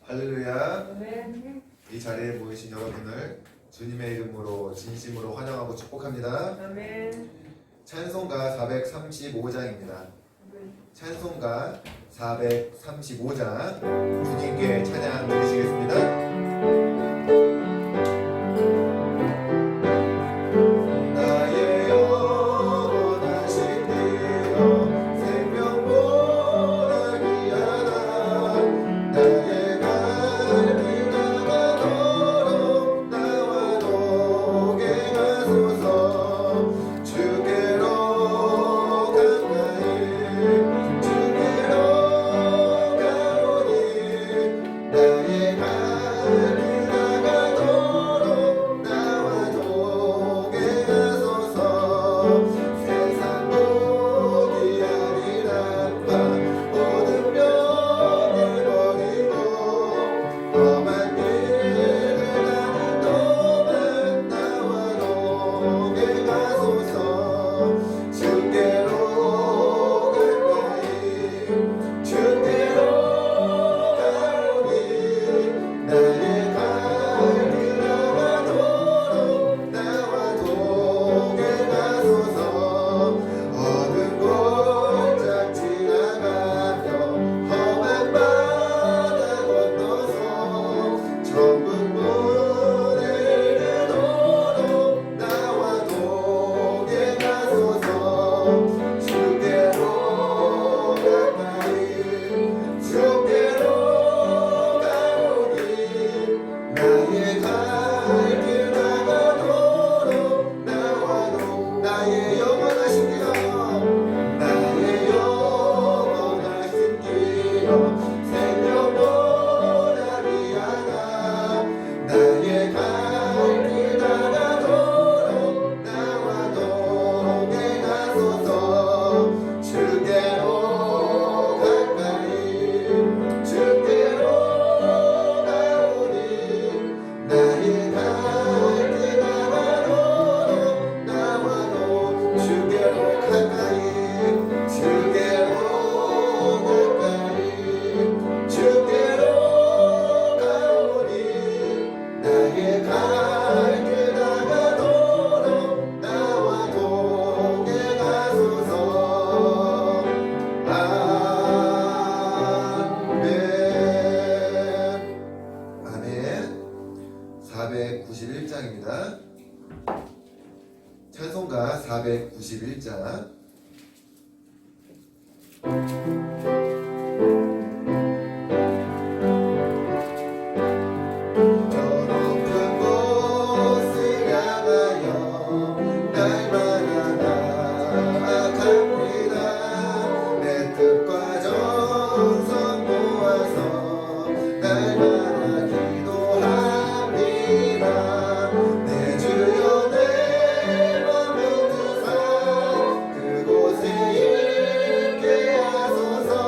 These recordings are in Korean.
할렐루야. 아멘. 이 자리에 모이신 여러분을 주님의 이름으로 진심으로 환영하고 축복합니다. 아멘. 찬송가 435장입니다. 찬송가 435장 주님께 찬양 드리시겠습니다. 찬송가 491장 그곳에 있게 하소서.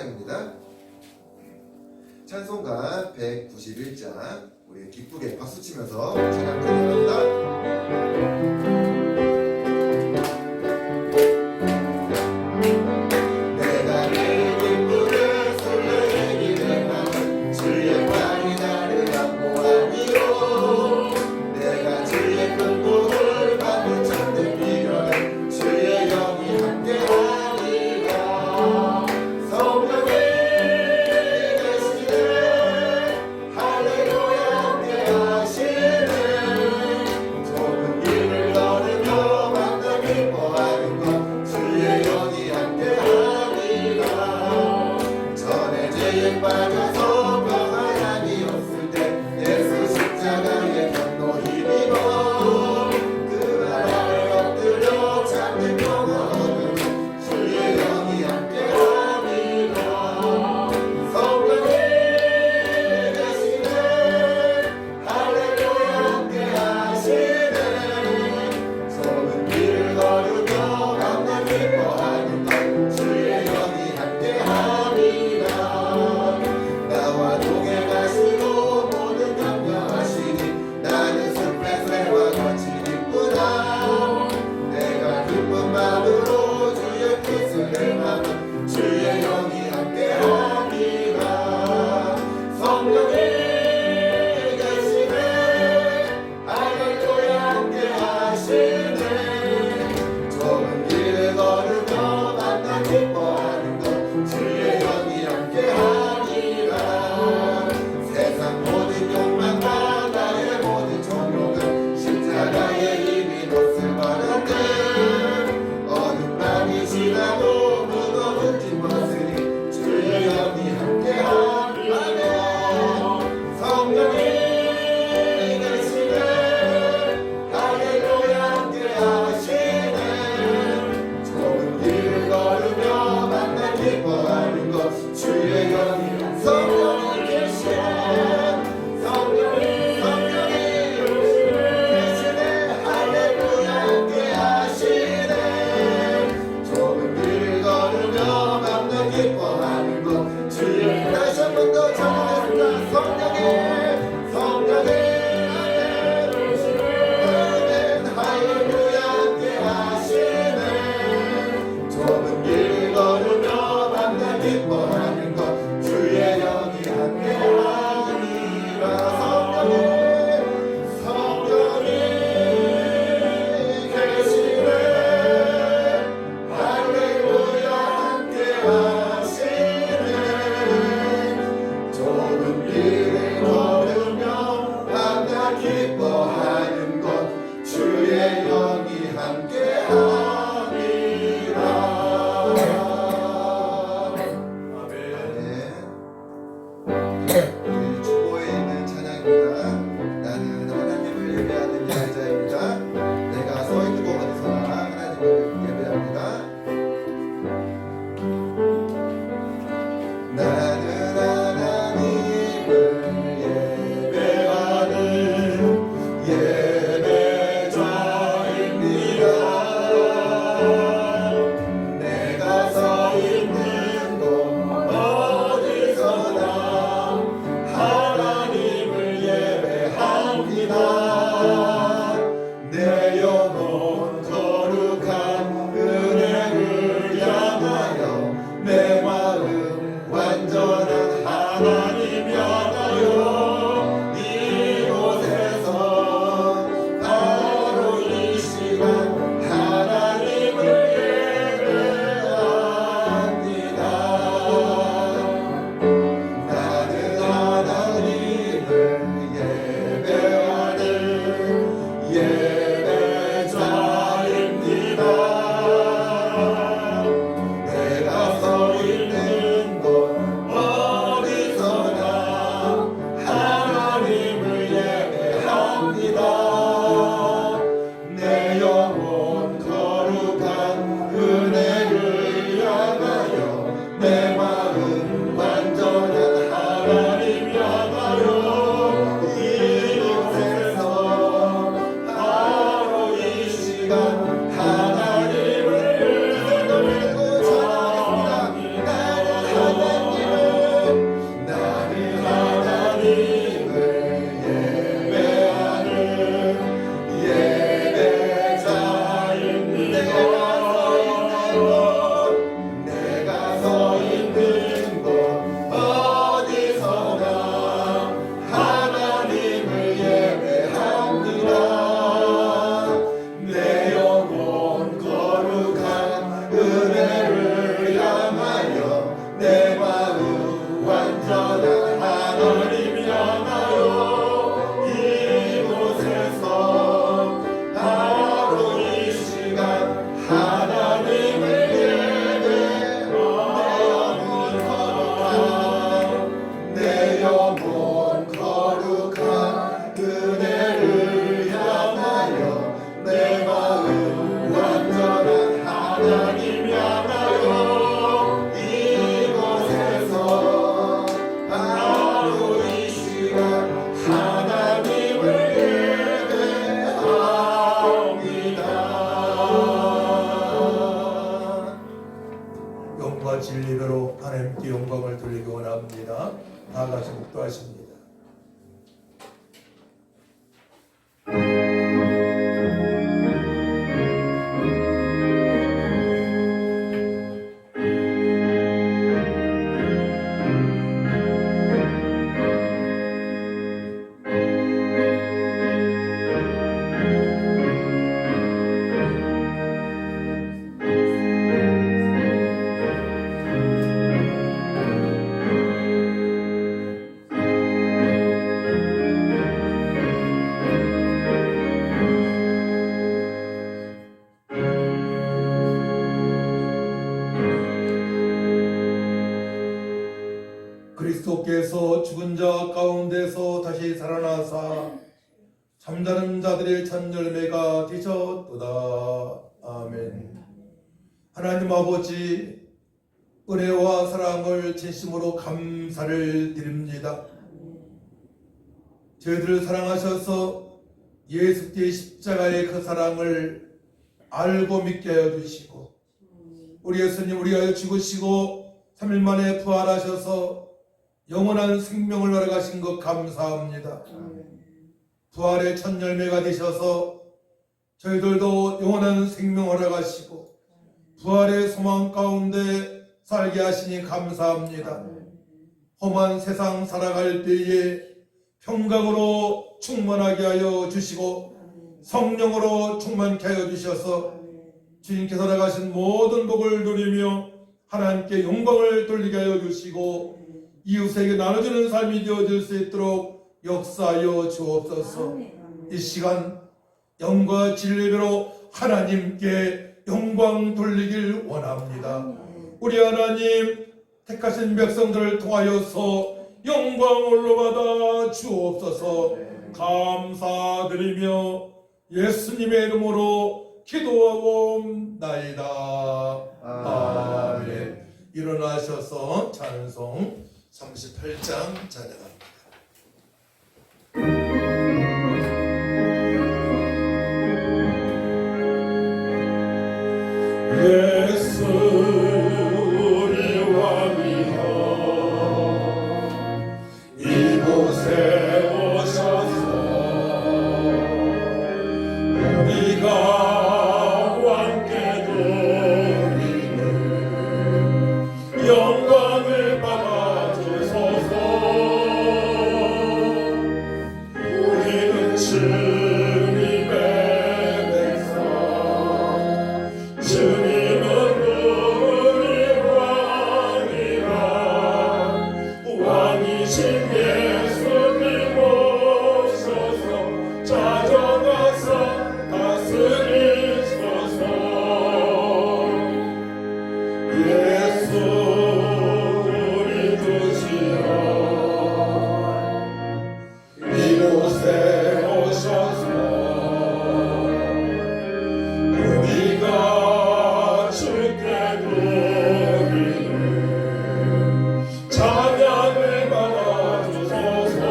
찬양입니다. 찬송가 191장 우리 기쁘게 박수치면서 찬양 드립니다. 이름으로 하나님께 영광을 돌리기 원합니다. 다 같이 묵도하십니다. 그리스도께서 죽은 자 가운데서 다시 살아나사 잠자는 자들의 첫 열매가 되셨도다. 아멘. 하나님 아버지, 은혜와 사랑을 진심으로 감사를 드립니다. 저희들을 사랑하셔서 예수께의 십자가의 그 사랑을 알고 믿게 하여 주시고, 우리 예수님 우리 하여 죽으시고 3일 만에 부활하셔서 영원한 생명을 허락하신 것 감사합니다. 부활의 첫 열매가 되셔서 저희들도 영원한 생명 허락하시고 부활의 소망 가운데 살게 하시니 감사합니다. 험한 세상 살아갈 때에 평강으로 충만하게 하여 주시고 성령으로 충만케 하여 주셔서 주님께서 허락하신 모든 복을 누리며 하나님께 영광을 돌리게 하여 주시고 이웃에게 나눠주는 삶이 되어질 수 있도록 역사하여 주옵소서. 이 시간 영과 진리로 하나님께 영광 돌리길 원합니다. 우리 하나님 택하신 백성들을 통하여서 영광 올라받아 주옵소서. 감사드리며 예수님의 이름으로 기도하옵나이다. 아멘. 일어나셔서 찬송 38장 찬양합니다. 예수 우리 왕이여 이곳에 오셔서 우리가 왕께 드리는 영광을 받아 주소서. 우리는 주님의 백성, 주님은 우리 왕이라. 왕이신 예수님 오셔서 찾아가서 다스리소서. 예수 우리 주시여 이곳에 오셔서 우리가 주께 드리는 찬양을 받아주소서.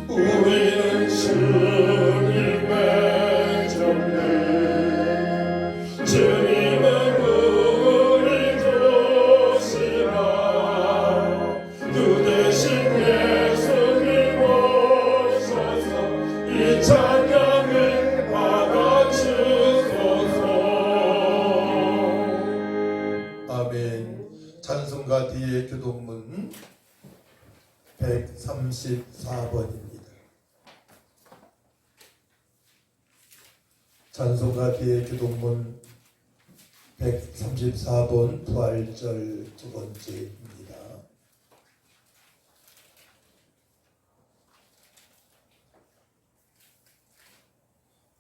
우리는 주님의 종들, 주님은 우리 도시라. 주 대신 예수님 오셔서 이 찬양을 받아주소서. 아멘. 찬송가 뒤에 교동문 134번입니다. 찬송가 뒤에 교동문 134번 부활절 두 번째입니다.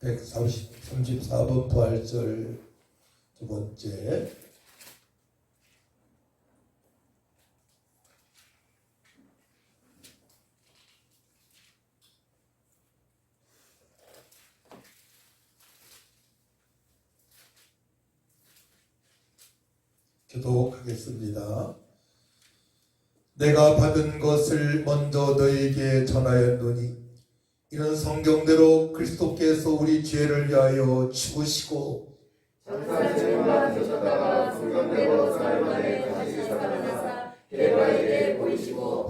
(134번) 부활절 두 번째. 기도하겠습니다. 내가 받은 것을 먼저 너에게 전하였노니 이는 성경대로 그리스도께서 우리 죄를 위하여 죽으시고 천사의 제물만 드셨다가 성경대로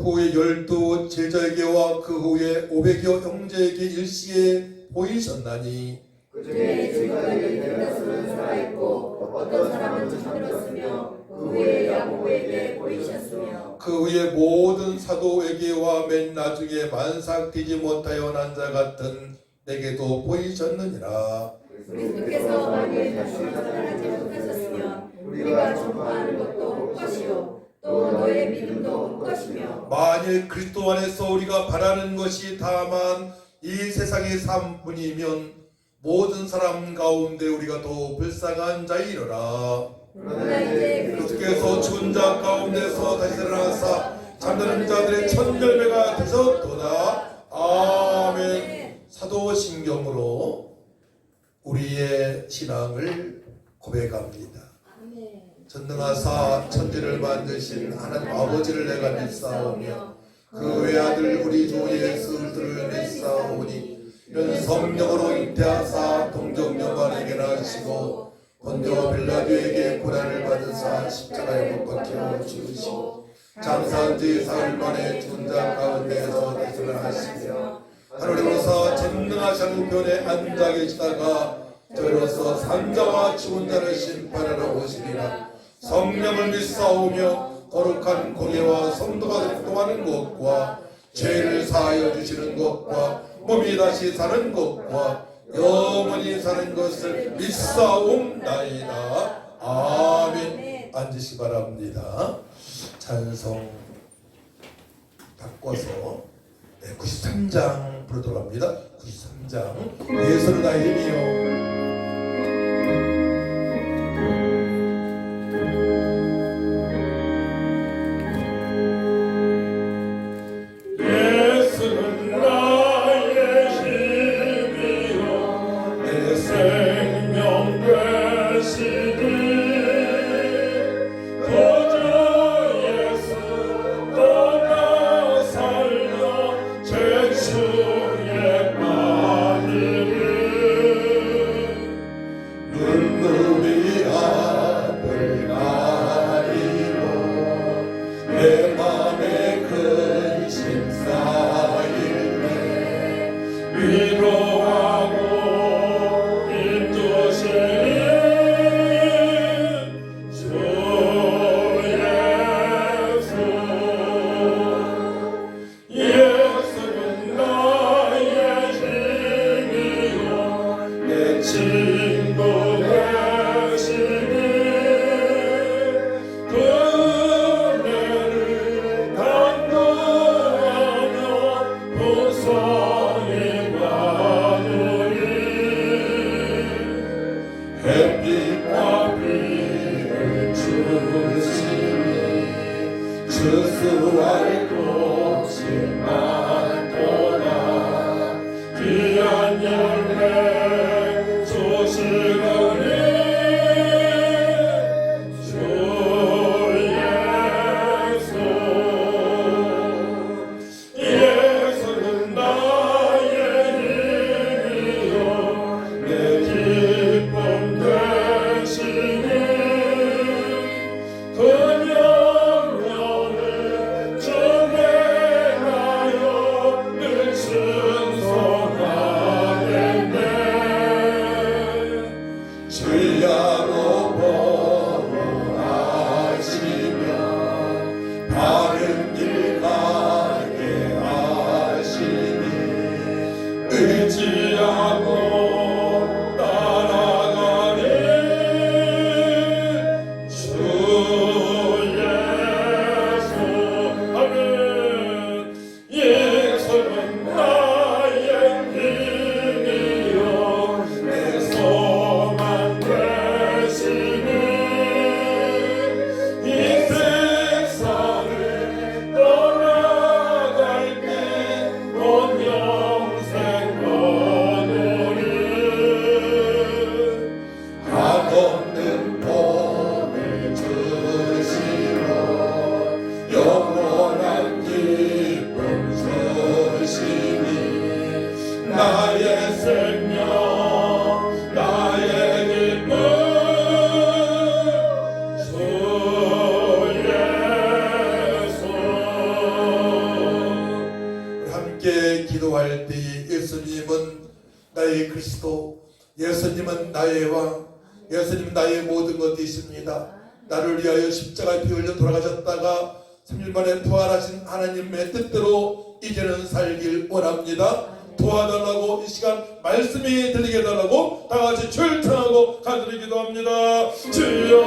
후에 12 제자에게와 그 후에 500여 형제에게 일시에 보이셨나니 그중에 지금까지 대다수는 살아있고 어떤 사람은 잠들었으며 그 후에 야고보에게 보이셨으며 그 후에 모든 사도에게와 맨 나중에 만삭되지 못하여 난 자 같은 내게도 보이셨느니라. 그리스도께서 만일 다시 나타나지 못하셨으면 우리가 전파하는 것도 헛것이요 또 너의 믿음도 헛것이며 만일 그리스도 안에서 우리가 바라는 것이 다만 이 세상의 삶뿐이면 모든 사람 가운데 우리가 더 불쌍한 자이러라. 그러나 이제 그리스도께서 죽은 자 가운데서 다시 살아나사 잠드는 자들의 첫 열매가 되셨도다. 아멘. 사도신경으로 우리의 신앙을 고백합니다. 전능하사 천지를 만드신 하나님 아버지를 내가 믿사오며 그 외아들 우리 주 예수를 믿사오니 이는 성령으로 잉태하사 동정녀만에게 나시고 본저 빌라도에게 고난을 받으사 십자가에 못 박혀 죽으시고 장사한 지 사흘 만에 죽은 자 가운데서 되살아나시며 하늘에로서 전능하신 우편에 앉아 계시다가 저로서 산자와 죽은 자를 심판하러 오시리라. 성령을 믿사오며 거룩한 공예와 성도가 활동하는 것과 죄를 사하여 주시는 것과 몸이 다시 사는 것과 영원히 사는 것을 믿사옵나이다. 아멘. 앉으시 바랍니다. 찬송 바꿔서 93장 부르도록 합니다. 93장 예수는 나의 힘이요 그 명령을 전해하여 그리스도, 예수님은 나의 왕, 예수님은 나의 모든 것 되십니다. 나를 위하여 십자가에 피 흘려 돌아가셨다가 3일 만에 부활하신 하나님의 뜻대로 이제는 살길 원합니다. 도와달라고 이 시간 말씀이 들리게 해달라고 다 같이 출청하고 간절히 기도합니다. 주여,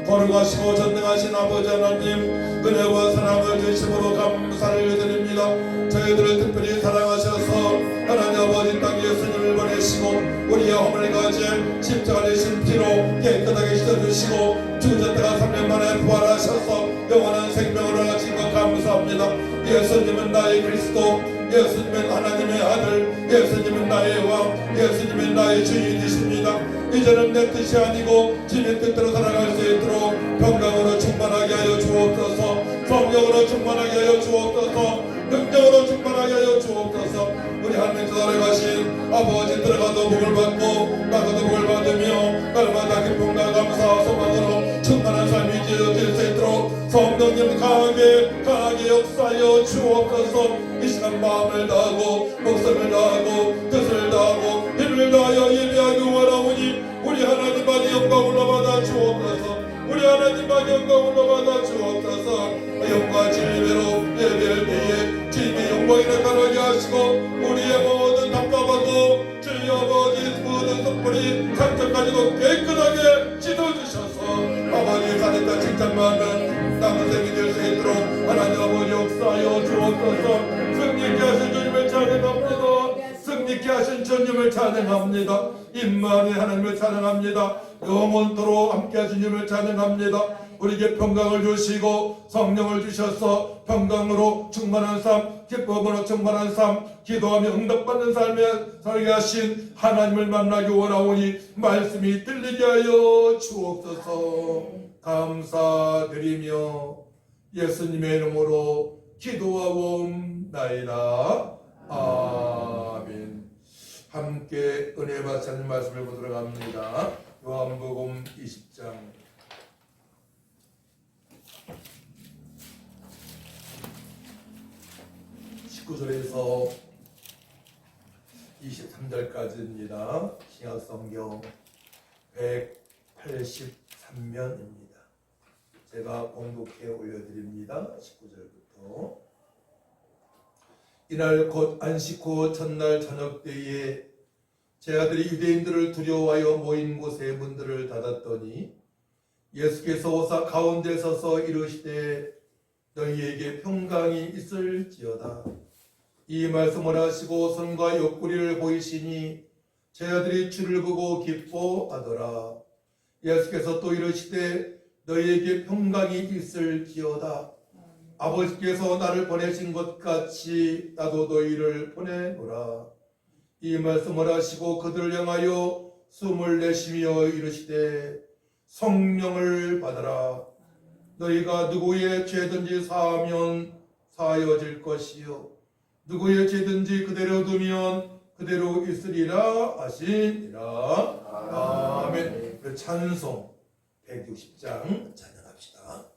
거룩하시고 전능하신 아버지 하나님, 은혜와 사랑을 주심으로 감사를 드립니다. 저희들을 특별히 사랑하셔서 하나님 아버지 땅에 예수님을 보내시고 우리의 허물을 가진 십자가 되신 피로 깨끗하게 씻어주시고 죽으셨다가 3년 만에 부활하셔서 영원한 생명을 하신 것 감사합니다. 예수님은 나의 그리스도, 예수님은 하나님의 아들, 예수님은 나의 왕, 예수님은 나의 주인이십니다. 이제는 내 뜻이 아니고 주님의 뜻대로 살아갈 수 있도록 평강으로 충만하게 하여 주옵소서. 성령으로 충만하게 하여 주옵소서. 능력으로 충만하게 하여 주옵소서. 우리 하나님 살아가신 아버지 들어가도 복을 받고 나가도 복을 받으며 날마다 기쁨과 감사 소망으로 충만한 삶이 되어질 수 있도록 성령님 강하게 역사하여 주옵소서. 이 시간 마음을 다하고 목숨을 다하고 뜻을 다하고 힘을 다하여 예배하기 원하오니 우리 하나님만의 영광 올라받아 주옵소서. 우리 하나님만의 영광 올라받아 주옵소서. 영과 진리로 예배할 때에 주님의 영광이 나타나게 하시고 우리의 모든 답답하고 주의 아버지 모든 속불이 상처까지도 깨끗하게 씻어주셔서 아버지 사는다 칭찬받는 남은 생이 될 수 있도록 하나님 아버지 역사하여 주옵소서. 승리케 하신 주님을 찬양합니다. 승리케 하신 주님을 찬양합니다. 임마누엘 하나님을 찬양합니다. 영원토록 함께 하신 주님을 찬양합니다. 우리에게 평강을 주시고 성령을 주셔서 평강으로 충만한 삶, 기쁨으로 충만한 삶, 기도하며 응답받는 삶에 살게 하신 하나님을 만나기 원하오니 말씀이 들리게 하여 주옵소서. 감사드리며 예수님의 이름으로 기도하옵나이다. 아멘. 함께 은혜 받는 말씀을 보도록 합니다. 요한복음 20장 19절에서 23절까지입니다. 신약성경 183면입니다. 제가 공독해 올려드립니다. 19절부터. 이날 곧 안식 후 첫날 저녁 때에 제 아들이 유대인들을 두려워하여 모인 곳에 문들을 닫았더니 예수께서 오사 가운데 서서 이르시되 너희에게 평강이 있을지어다. 이 말씀을 하시고 손과 옆구리를 보이시니 제 아들이 주를 보고 기뻐하더라. 예수께서 또 이르시되 너희에게 평강이 있을지어다. 아버지께서 나를 보내신 것 같이 나도 너희를 보내노라. 이 말씀을 하시고 그들을 향하여 숨을 내쉬며 이르시되 성령을 받아라. 너희가 누구의 죄든지 사하면 사하여질 것이요 누구의 죄든지 그대로 두면 그대로 있으리라 하시니라. 아멘. 찬송 160장 찬양합시다.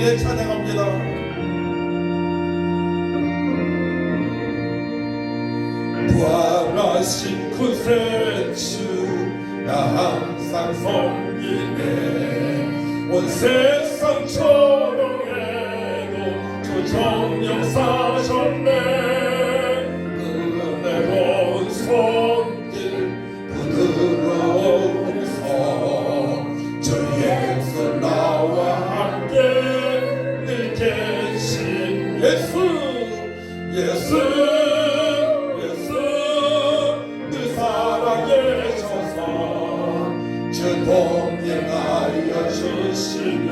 함께 찬양합니다. 부활하신 구세주 나 항상 섬기네. 온 세상 초롱에도 주 정령 사셨네. 은혜로운 손길 부드러운 손 주 예수 나와 함께 늘 계신 예수 동행하여 주시며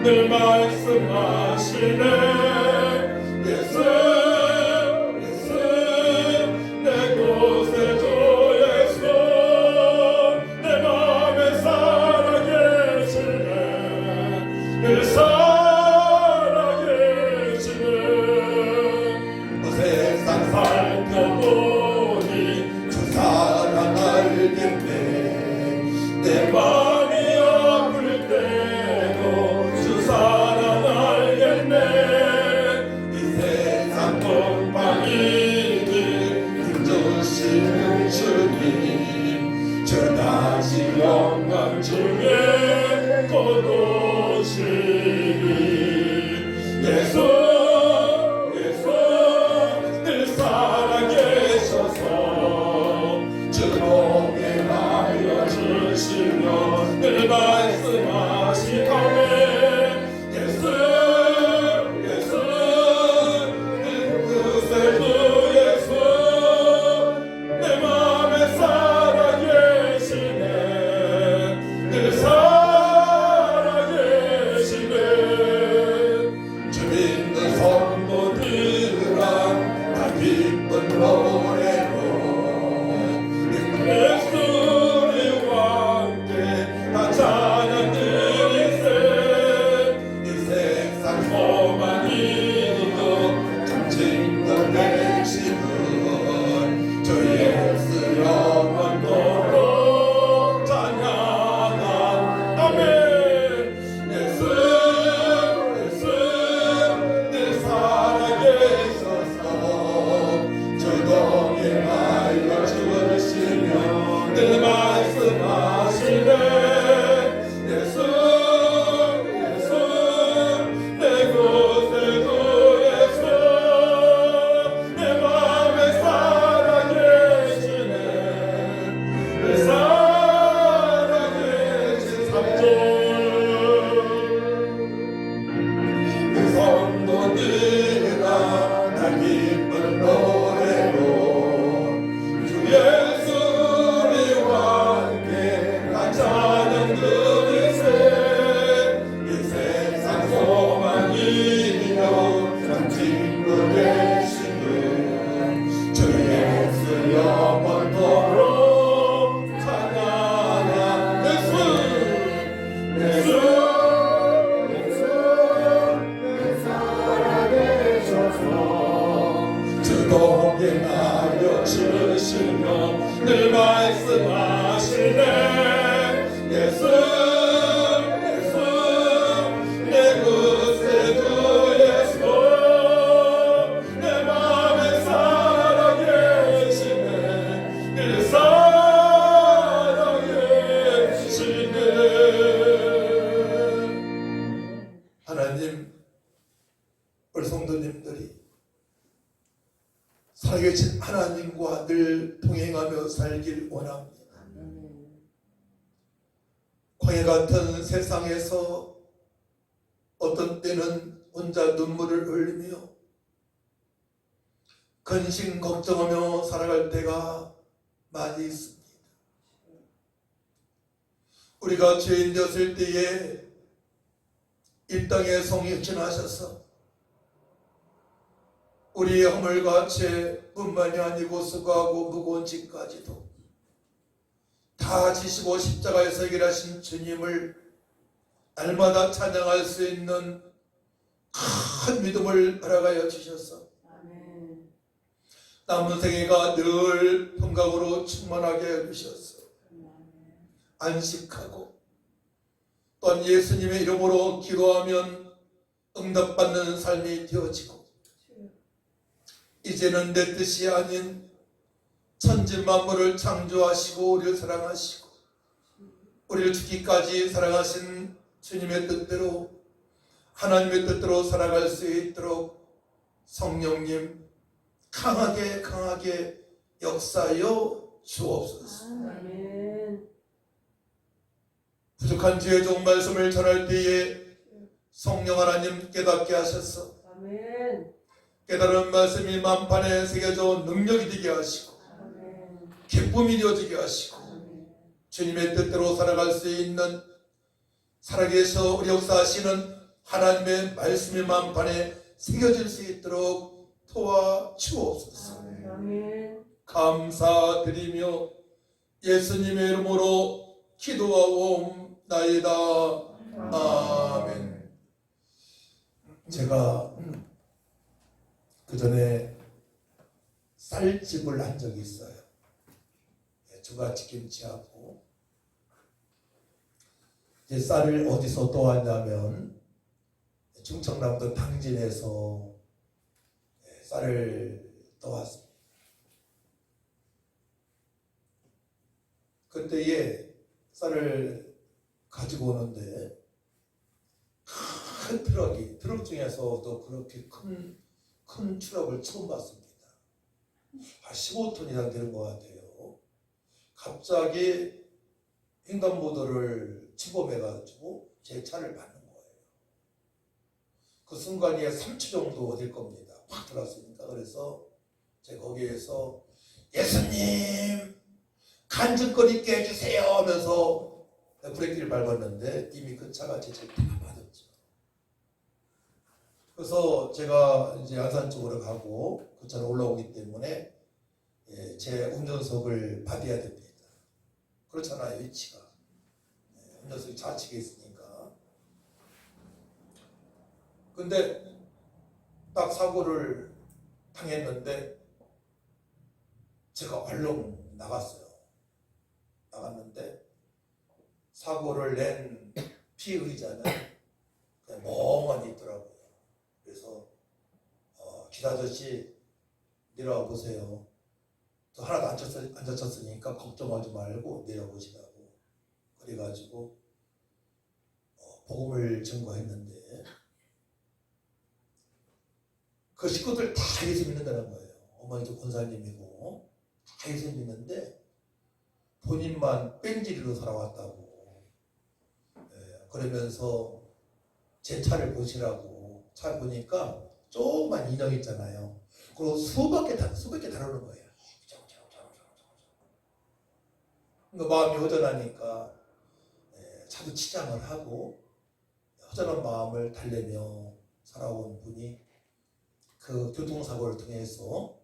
늘 말씀하시네. 예수 내 구세주 예수 내 맘에 살아계시네. 늘 살아계시네. 세상 살펴보니 주 사랑 알겠네. 내 맘이 아플 때도 주 사랑 알겠네. 이 세상 공방이길 힘주시는 주님 저 다시 영광 중에 곧 오시리. 예수 늘 살아계셔서 주 동행하여 주시며 늘 말씀하시오네. 예수 늘 구세주 예수 내 맘에 살아계시네. 늘 살아계시네. 주 믿는 성도들아 다 기쁜 노래로 예수님과 함께 다 찬양 드리세. 이 세상 소망이요 정칭도 되시는 주 예수 영원토록 찬양하. 아멘. 예수 늘 살아계셔서 주 동행하여 주시며 늘 말씀하시네. 예수 내 구세주 예수 내 맘에 살아계시네. 늘 살아계신 삼존 그 성도들아 다 기쁜 노래로 주 예수님과 함께 다 찬양 드리세. 이 세상 소망이며 정칭도 되시는 주 예수 영원토록 찬양하. 예수 주 동행하여 주시며 늘 말씀하시네. 예수 내 구세주 예수 내 맘에 살아계시네. 늘 살아계시네. 하나님, 우리 성도님들이 살아계신 하나님과 늘 동행하며 살길 원합니다. 광야 같은 세상에서 어떤 때는 혼자 눈물을 흘리며 근심 걱정하며 살아갈 때가 많이 있습니다. 우리가 죄인 되었을 때에 이 땅에 성육신하셔서 우리의 허물과 죄뿐만이 아니고 수고하고 무거운 짐까지도 다 지시고 십자가에서 해결하신 주님을 날마다 찬양할 수 있는 큰 믿음을 허락하여 주셔서 남은 생애가 늘 평강으로 충만하게 해주셔서 안식하고 또한 예수님의 이름으로 기도하면 응답받는 삶이 되어지고 이제는 내 뜻이 아닌 천지 만물을 창조하시고 우리를 사랑하시고 우리를 죽기까지 사랑하신 주님의 뜻대로 하나님의 뜻대로 살아갈 수 있도록 성령님 강하게 역사하여 주옵소서. 아멘. 부족한 주의 종 말씀을 전할 때에 성령 하나님 깨닫게 하셔서 아멘. 깨달은 말씀이 만판에 새겨져 능력이 되게 하시고 아멘. 기쁨이 되어지게 하시고 아멘. 주님의 뜻대로 살아갈 수 있는 살아계셔 우리 역사하시는 하나님의 말씀이 만판에 새겨질 수 있도록 도와주옵소서. 아멘. 감사드리며 예수님의 이름으로 기도하옵나이다. 아멘. 제가 그 전에 쌀집을 한 적이 있어요. 주가치김치하고 이제 쌀을 어디서 떠왔냐면 충청남도 당진에서 쌀을 떠왔습니다. 그때에 쌀을 가지고 오는데 큰 트럭 중에서도 그렇게 큰 트럭을 처음 봤습니다. 한 15톤 이상 되는 것 같아요. 갑자기 횡단보도를 침범해가지고 제 차를 받는 거예요. 그 순간에 3초 정도 될 겁니다. 확 들어왔으니까. 그래서 제가 거기에서 예수님 간증거리 있게 해주세요 하면서 브레이크를 밟았는데 이미 그 차가 제 차를 다 받았죠. 그래서 제가 이제 안산 쪽으로 가고 그 차는 올라오기 때문에 제 운전석을 받아야 됩니다. 그렇잖아요, 위치가. 운전석이 좌측에 있으니까. 근데 딱 사고를 당했는데 제가 얼른 나갔어요. 나갔는데 사고를 낸 피의자는 그냥 멍하니 있더라고요. 그래서 기사 아저씨 내려와 보세요. 또 하나도 안 다쳤으니까 걱정하지 말고 내려보시라고. 그래가지고 복음을 증거했는데 그 식구들 다 예수 믿는다는 거예요. 어머니도 권사님이고 다 예수 믿는데 본인만 뺀질이로 살아왔다고. 그러면서 제 차를 보시라고. 차 보니까 조그만 인형 있잖아요. 그리고 수백 개 다루는 거예요. 그러니까 마음이 허전하니까 차도 치장을 하고 허전한 마음을 달래며 살아온 분이 그 교통사고를 통해서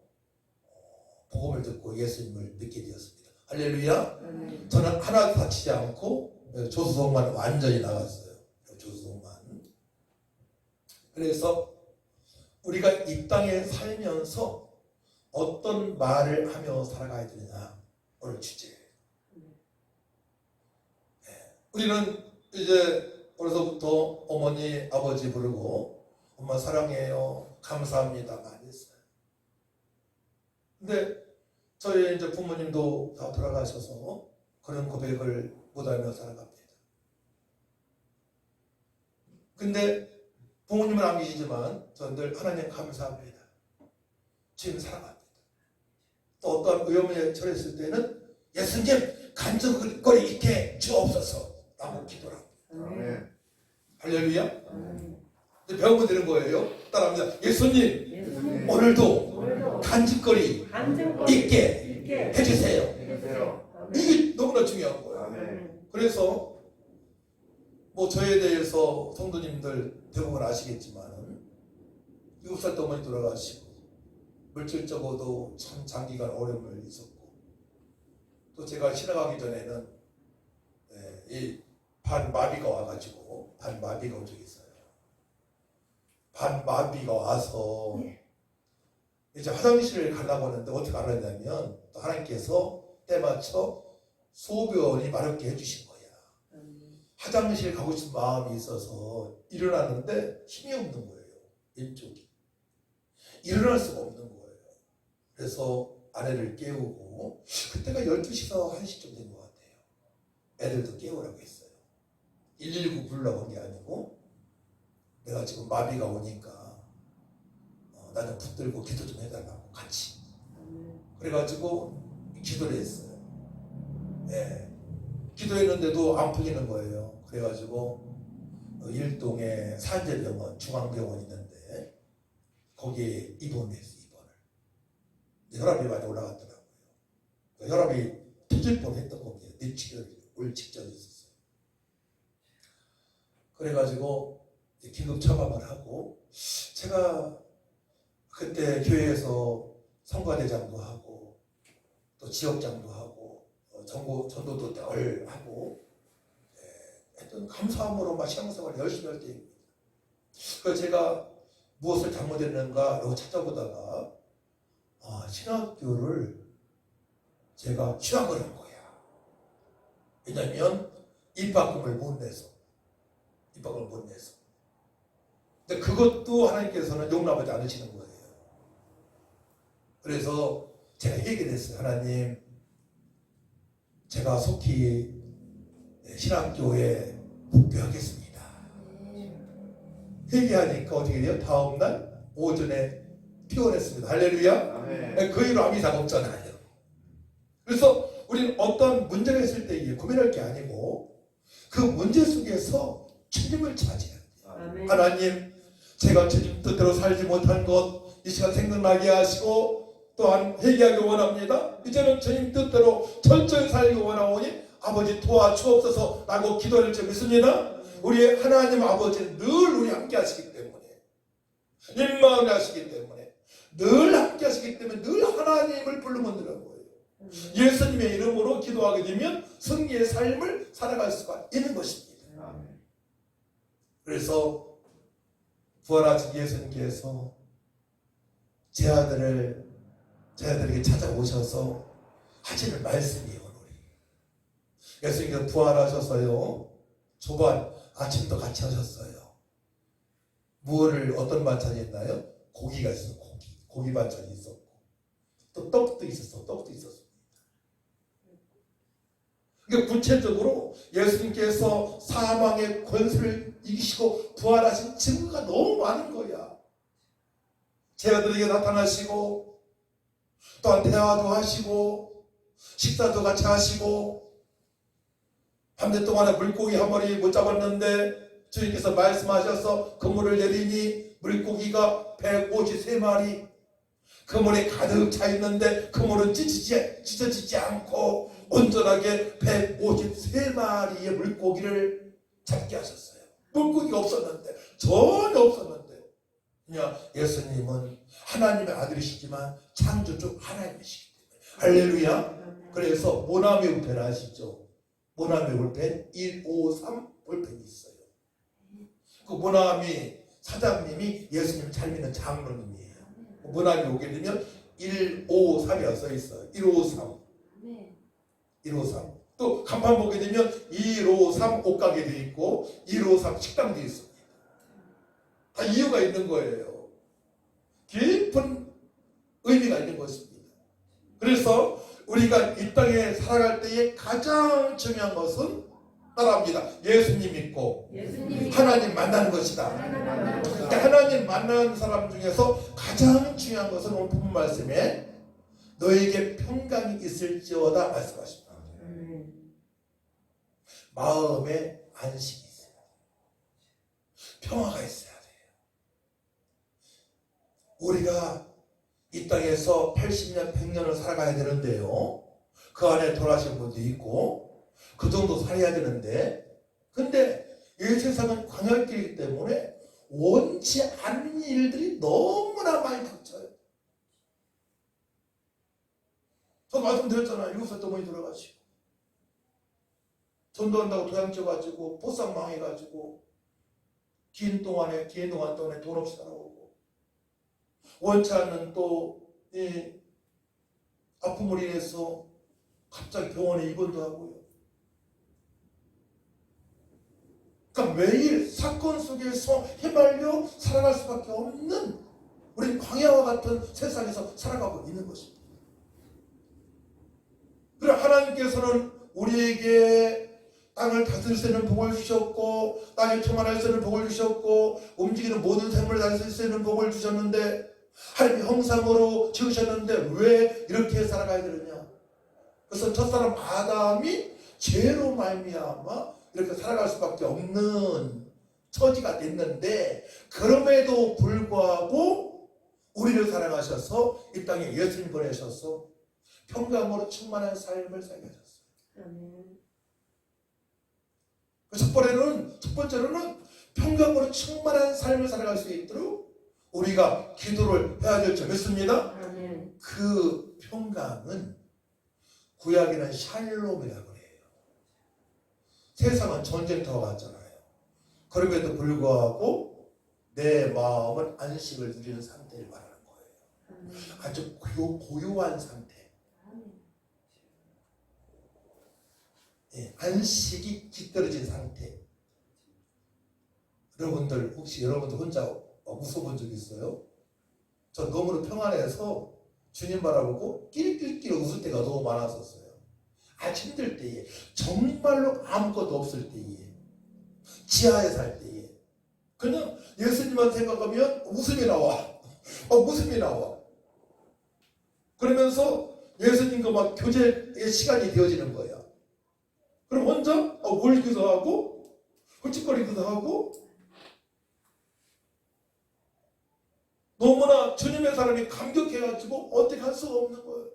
복음을 듣고 예수님을 믿게 되었습니다. 할렐루야. 저는 하나도 다치지 않고 조수석만 완전히 나갔어요. 조수석만. 그래서 우리가 이 땅에 살면서 어떤 말을 하며 살아가야 되느냐 오늘 주제예요. 우리는 이제 어려서부터 어머니 아버지 부르고 엄마 사랑해요 감사합니다 많이 했어요. 근데 저희 이제 부모님도 다 돌아가셔서 그런 고백을 못하며 살아갑니다. 근데 부모님은 안 계시지만 저는 늘 하나님 감사합니다. 주님 사랑합니다. 또 어떠한 위험에 처했을 때는 예수님 간증거리 있게 주옵소서 라고 기도를 합니다. 아멘. 할렐루야. 근데 배우면 되는 거예요. 따라합니다. 예수님 오늘도 간증거리 있게 해주세요. 이게 너무나 중요한 거예요. 아멘. 그래서 뭐 저에 대해서 성도님들 대부분 아시겠지만 7살 때 어머니 돌아가시고 물질적으로도 참 장기간 어려움을 있었고 또 제가 신앙하기 전에는 이 반마비가 와가지고 반마비가 온 적이 있어요. 반마비가 와서 이제 화장실을 가려고 하는데 어떻게 알았냐면 또 하나님께서 때맞춰 소변이 마렵게 해주신 거야. 화장실 가고 싶은 마음이 있어서 일어났는데 힘이 없는 거예요. 왼쪽이. 일어날 수가 없는 거예요. 그래서 아내를 깨우고 그때가 12시에서 1시쯤 된 것 같아요. 애들도 깨우라고 했어요. 119 부르라고 한 게 아니고 내가 지금 마비가 오니까 나 좀 붙들고 기도 좀 해달라고 같이. 그래가지고 기도를 했어요. 네. 기도했는데도 안 풀리는 거예요. 그래가지고 일동에 산재병원, 중앙병원 있는데 거기에 입원했어요. 혈압이 많이 올라갔더라고요. 혈압이 터질 뻔했던 겁니다. 뇌치료를 올 직전에 있었어요. 그래가지고 긴급 처방을 하고 제가 그때 교회에서 성가대장도 하고 또 지역장도 하고 전도도 늘 하고 했던 감사함으로 막 신앙생활을 열심히 할 때입니다. 그래서 제가 무엇을 잘못했는가라고 찾아보다가 신학교를 제가 휴학을 한 거야. 왜냐면 입학금을 못 내서. 근데 그것도 하나님께서는 용납하지 않으시는 거예요. 그래서 제가 해결했어요. 하나님, 제가 속히 신학교에 복귀하겠습니다. 회개하니까 어떻게 돼요? 다음날 오전에 피곤했습니다. 할렐루야. 아멘. 그 이후로 아무 이상 없잖아요. 그래서 우리는 어떤 문제가 있을 때 고민할 게 아니고 그 문제 속에서 주님을 찾아야 돼요. 아멘. 하나님, 제가 주님 뜻대로 살지 못한 것 이 시간 생각나게 하시고 또한 회개하기 원합니다. 이제는 주님 뜻대로 철저히 살기 원하오니 아버지 도와주옵소서 라고 기도할 줄 믿습니다. 우리 하나님 아버지는 늘 우리 함께 하시기 때문에 일마음에 하시기 때문에 늘 함께 하시기 때문에 늘 하나님을 부르면 되는 거예요. 예수님의 이름으로 기도하게 되면 승리의 삶을 살아갈 수가 있는 것입니다. 그래서 부활하신 예수님께서 제 아들에게 찾아오셔서 하시는 말씀이에요. 오늘 예수님께서 부활하셔서요 초반 아침도 같이 하셨어요. 무엇을 어떤 반찬이 있나요? 고기가 있어요. 고기 반찬이 있었고 또 떡도 있었습니다. 그러니까 구체적으로 예수님께서 사망의 권세를 이기시고 부활하신 증거가 너무 많은 거야. 제 아들에게 나타나시고 또한 대화도 하시고 식사도 같이 하시고 밤새 동안에 물고기 한 마리 못 잡았는데 주님께서 말씀하셔서 그물을 내리니 물고기가 153마리 그물에 가득 차 있는데 그물은 찢어지지 않고 온전하게 153마리의 물고기를 잡게 하셨어요. 물고기가 없었는데 전혀 없었는데 그냥 예수님은 하나님의 아들이시지만 창조주 하나님이시기 때문에 할렐루야. 그래서 모나미 울펜 아시죠? 모나미 울펜 153 울펜이 있어요. 그 모나미 사장님이 예수님 잘 믿는 장로님이에요. 모나미 오게 되면 153이라고 써 있어요. 153. 또 간판 보게 되면 153 옷가게 돼 있고 153 식당도 있습니다. 다 이유가 있는 거예요. 깊은 의미가 있는 것입니다. 그래서 우리가 이 땅에 살아갈 때에 가장 중요한 것은 따라합니다. 예수님 믿고 하나님 만나는 것이다. 하나님 만나는 사람 중에서 가장 중요한 것은 오늘 본문 말씀에 너에게 평강이 있을지어다 말씀하십니다. 마음에 안식이 있어야 돼요. 평화가 있어야 돼요. 우리가 이 땅에서 80년, 100년을 살아가야 되는데요. 그 안에 돌아가신 분도 있고 그 정도 살아야 되는데 근데 이 세상은 광야길이기 때문에 원치 않는 일들이 너무나 많이 닥쳐요. 저 말씀드렸잖아요. 7살 어머니 돌아가시고 전도한다고 도장 쪄가지고 보상 망해가지고 긴 동안 동안에 돈 없이 살아오고 원치 않는 또 아픔을 인해서 갑자기 병원에 입원도 하고요. 그러니까 매일 사건 속에서 휘말려 살아갈 수밖에 없는 우리 광야와 같은 세상에서 살아가고 있는 것입니다. 그래 하나님께서는 우리에게 땅을 다스릴 수 있는 복을 주셨고 땅에 충만할 수 있는 복을 주셨고 움직이는 모든 생물을 다스릴 수 있는 복을 주셨는데 하나님의 형상으로 지으셨는데 왜 이렇게 살아가야 되느냐? 그래서 첫사람 아담이 죄로 말미암아 이렇게 살아갈 수밖에 없는 처지가 됐는데 그럼에도 불구하고 우리를 사랑하셔서 이 땅에 예수님 보내셔서 평강으로 충만한 삶을 살게 하셨어요. 첫 번째로는 평강으로 충만한 삶을 살아갈 수 있도록 우리가 기도를 해야 될 점 있습니다. 그 평강은 구약에는 샬롬이라고 해요. 세상은 전쟁터가 같잖아요. 그럼에도 불구하고 내 마음은 안식을 누리는 상태를 말하는 거예요. 아주 고요한 상태. 안식이 깃들어진 상태. 여러분들 혹시 여러분들 혼자 웃어본 적 있어요? 저 너무나 평안해서 주님 바라보고 낄낄낄 웃을 때가 너무 많았었어요. 아주 힘들 때에, 정말로 아무것도 없을 때에, 지하에 살 때에 그냥 예수님만 생각하면 웃음이 나와. 웃음이 나와. 그러면서 예수님과 막 교제의 시간이 되어지는 거야. 그럼 혼자 울기도 하고 훌쩍거리기도 하고 너무나 주님의 사람이 감격해가지고 어떻게 할 수가 없는 거예요.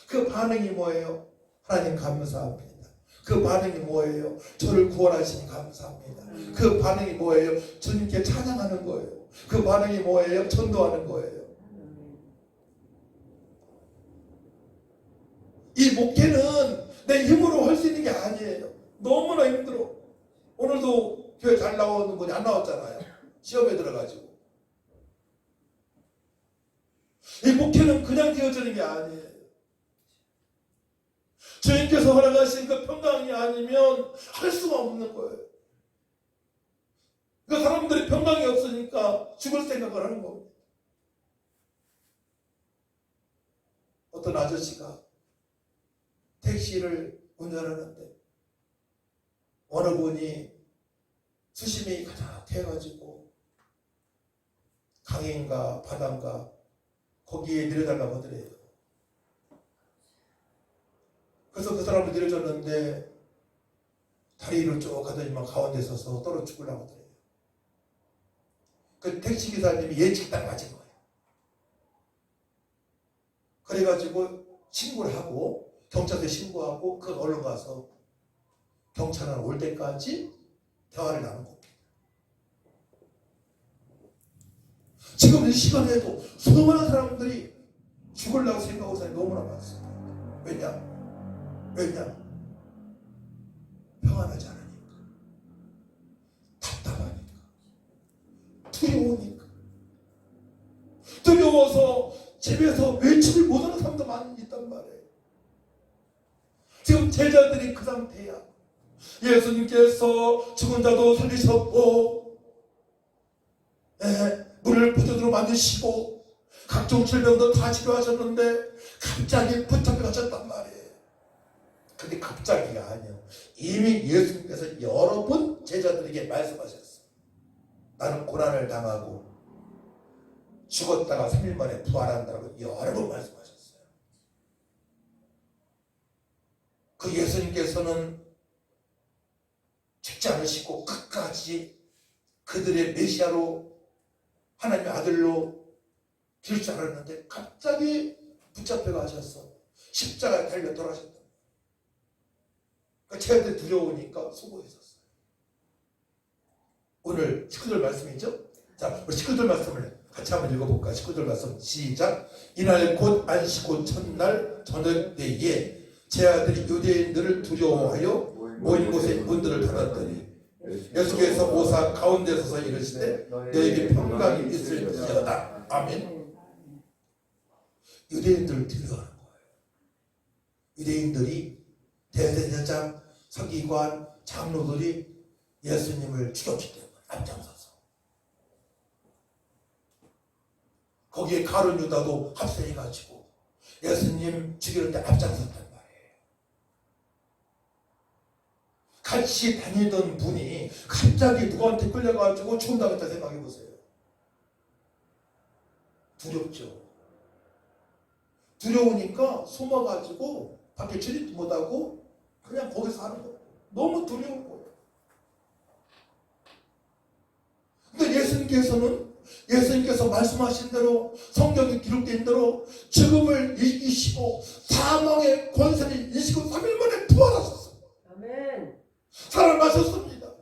그 반응이 뭐예요? 하나님 감사합니다. 그 반응이 뭐예요? 저를 구원하시니 감사합니다. 그 반응이 뭐예요? 주님께 찬양하는 거예요. 그 반응이 뭐예요? 전도하는 거예요. 이 목회는 내 힘으로 할 수 있는 게 아니에요. 너무나 힘들어. 오늘도 교회 잘 나오는 분이 안 나왔잖아요. 시험에 들어가지고. 이 목회는 그냥 되어지는 게 아니에요. 주님께서 허락하신 그 평강이 아니면 할 수가 없는 거예요. 그 사람들이 평강이 없으니까 죽을 생각을 하는 겁니다. 어떤 아저씨가 택시를 운전하는데 어느 분이 수심이 가득해가지고 강인가 바다인가 거기에 내려달라고 하더래요. 그래서 그 사람을 내려줬는데 다리를 쭉 가더니만 가운데 서서 떨어 죽으려고 하더래요. 그 택시기사님이 예측 딱 맞은 거예요. 그래가지고 신고를 하고 경찰서에 신고하고 그 얼른 가서 경찰은 올 때까지 대화를 나눈 겁니다. 지금 이 시간에도 수많은 사람들이 죽으려고 생각하고 사람이 너무나 많습니다. 왜냐? 평안하지 않으니까, 답답하니까, 두려우니까, 두려워서 집에서 외출을 못하는 사람도 많이 있단 말이에요. 지금 제자들이 그 상태야. 예수님께서 죽은 자도 살리셨고 물을 포도주로 만드시고 각종 질병도 다 치료하셨는데 갑자기 붙잡혀 가셨단 말이에요. 근데 갑자기가 아니에요. 이미 예수님께서 여러 번 제자들에게 말씀하셨어요. 나는 고난을 당하고 죽었다가 3일 만에 부활한다고 여러 번 말씀하셨어요. 그 예수님께서는 죽지 않으시고 끝까지 그들의 메시아로 하나님의 아들로 될 줄 알았는데 갑자기 붙잡혀 가셔서 십자가에 달려 돌아가셨다. 그 제자들이 두려우니까 수고했었어요. 오늘 식구들 말씀이죠? 자, 우리 식구들 말씀을 같이 한번 읽어볼까? 식구들 말씀 시작. 이날 곧 안식 곧 첫날 저녁 때에 제 아들이 유대인들을 두려워하여 모인 곳에 문들을 닫았더니 예수께서 모사 가운데 서서 이르시되 너에게 평강이 있을지어다. 아멘. 유대인들을 두려워하는 거예요. 유대인들이 대제사장, 서기관, 장로들이 예수님을 죽였기 때문에 앞장서서. 거기에 가룟 유다도 합세해가지고 예수님 죽이는데 앞장섰단 말이에요. 같이 다니던 분이 갑자기 누구한테 끌려가지고 죽는다고 생각해보세요. 두렵죠. 두려우니까 숨어가지고 밖에 출입도 못하고 그냥 거기서 하는 거예요. 너무 두려운 거예요. 근데 예수님께서 말씀하신 대로 성경에 기록된 대로 죽음을 이기시고 사망의 권세를 이기시고 3일 만에 부활하셨어요. 아멘. 살아나셨습니다.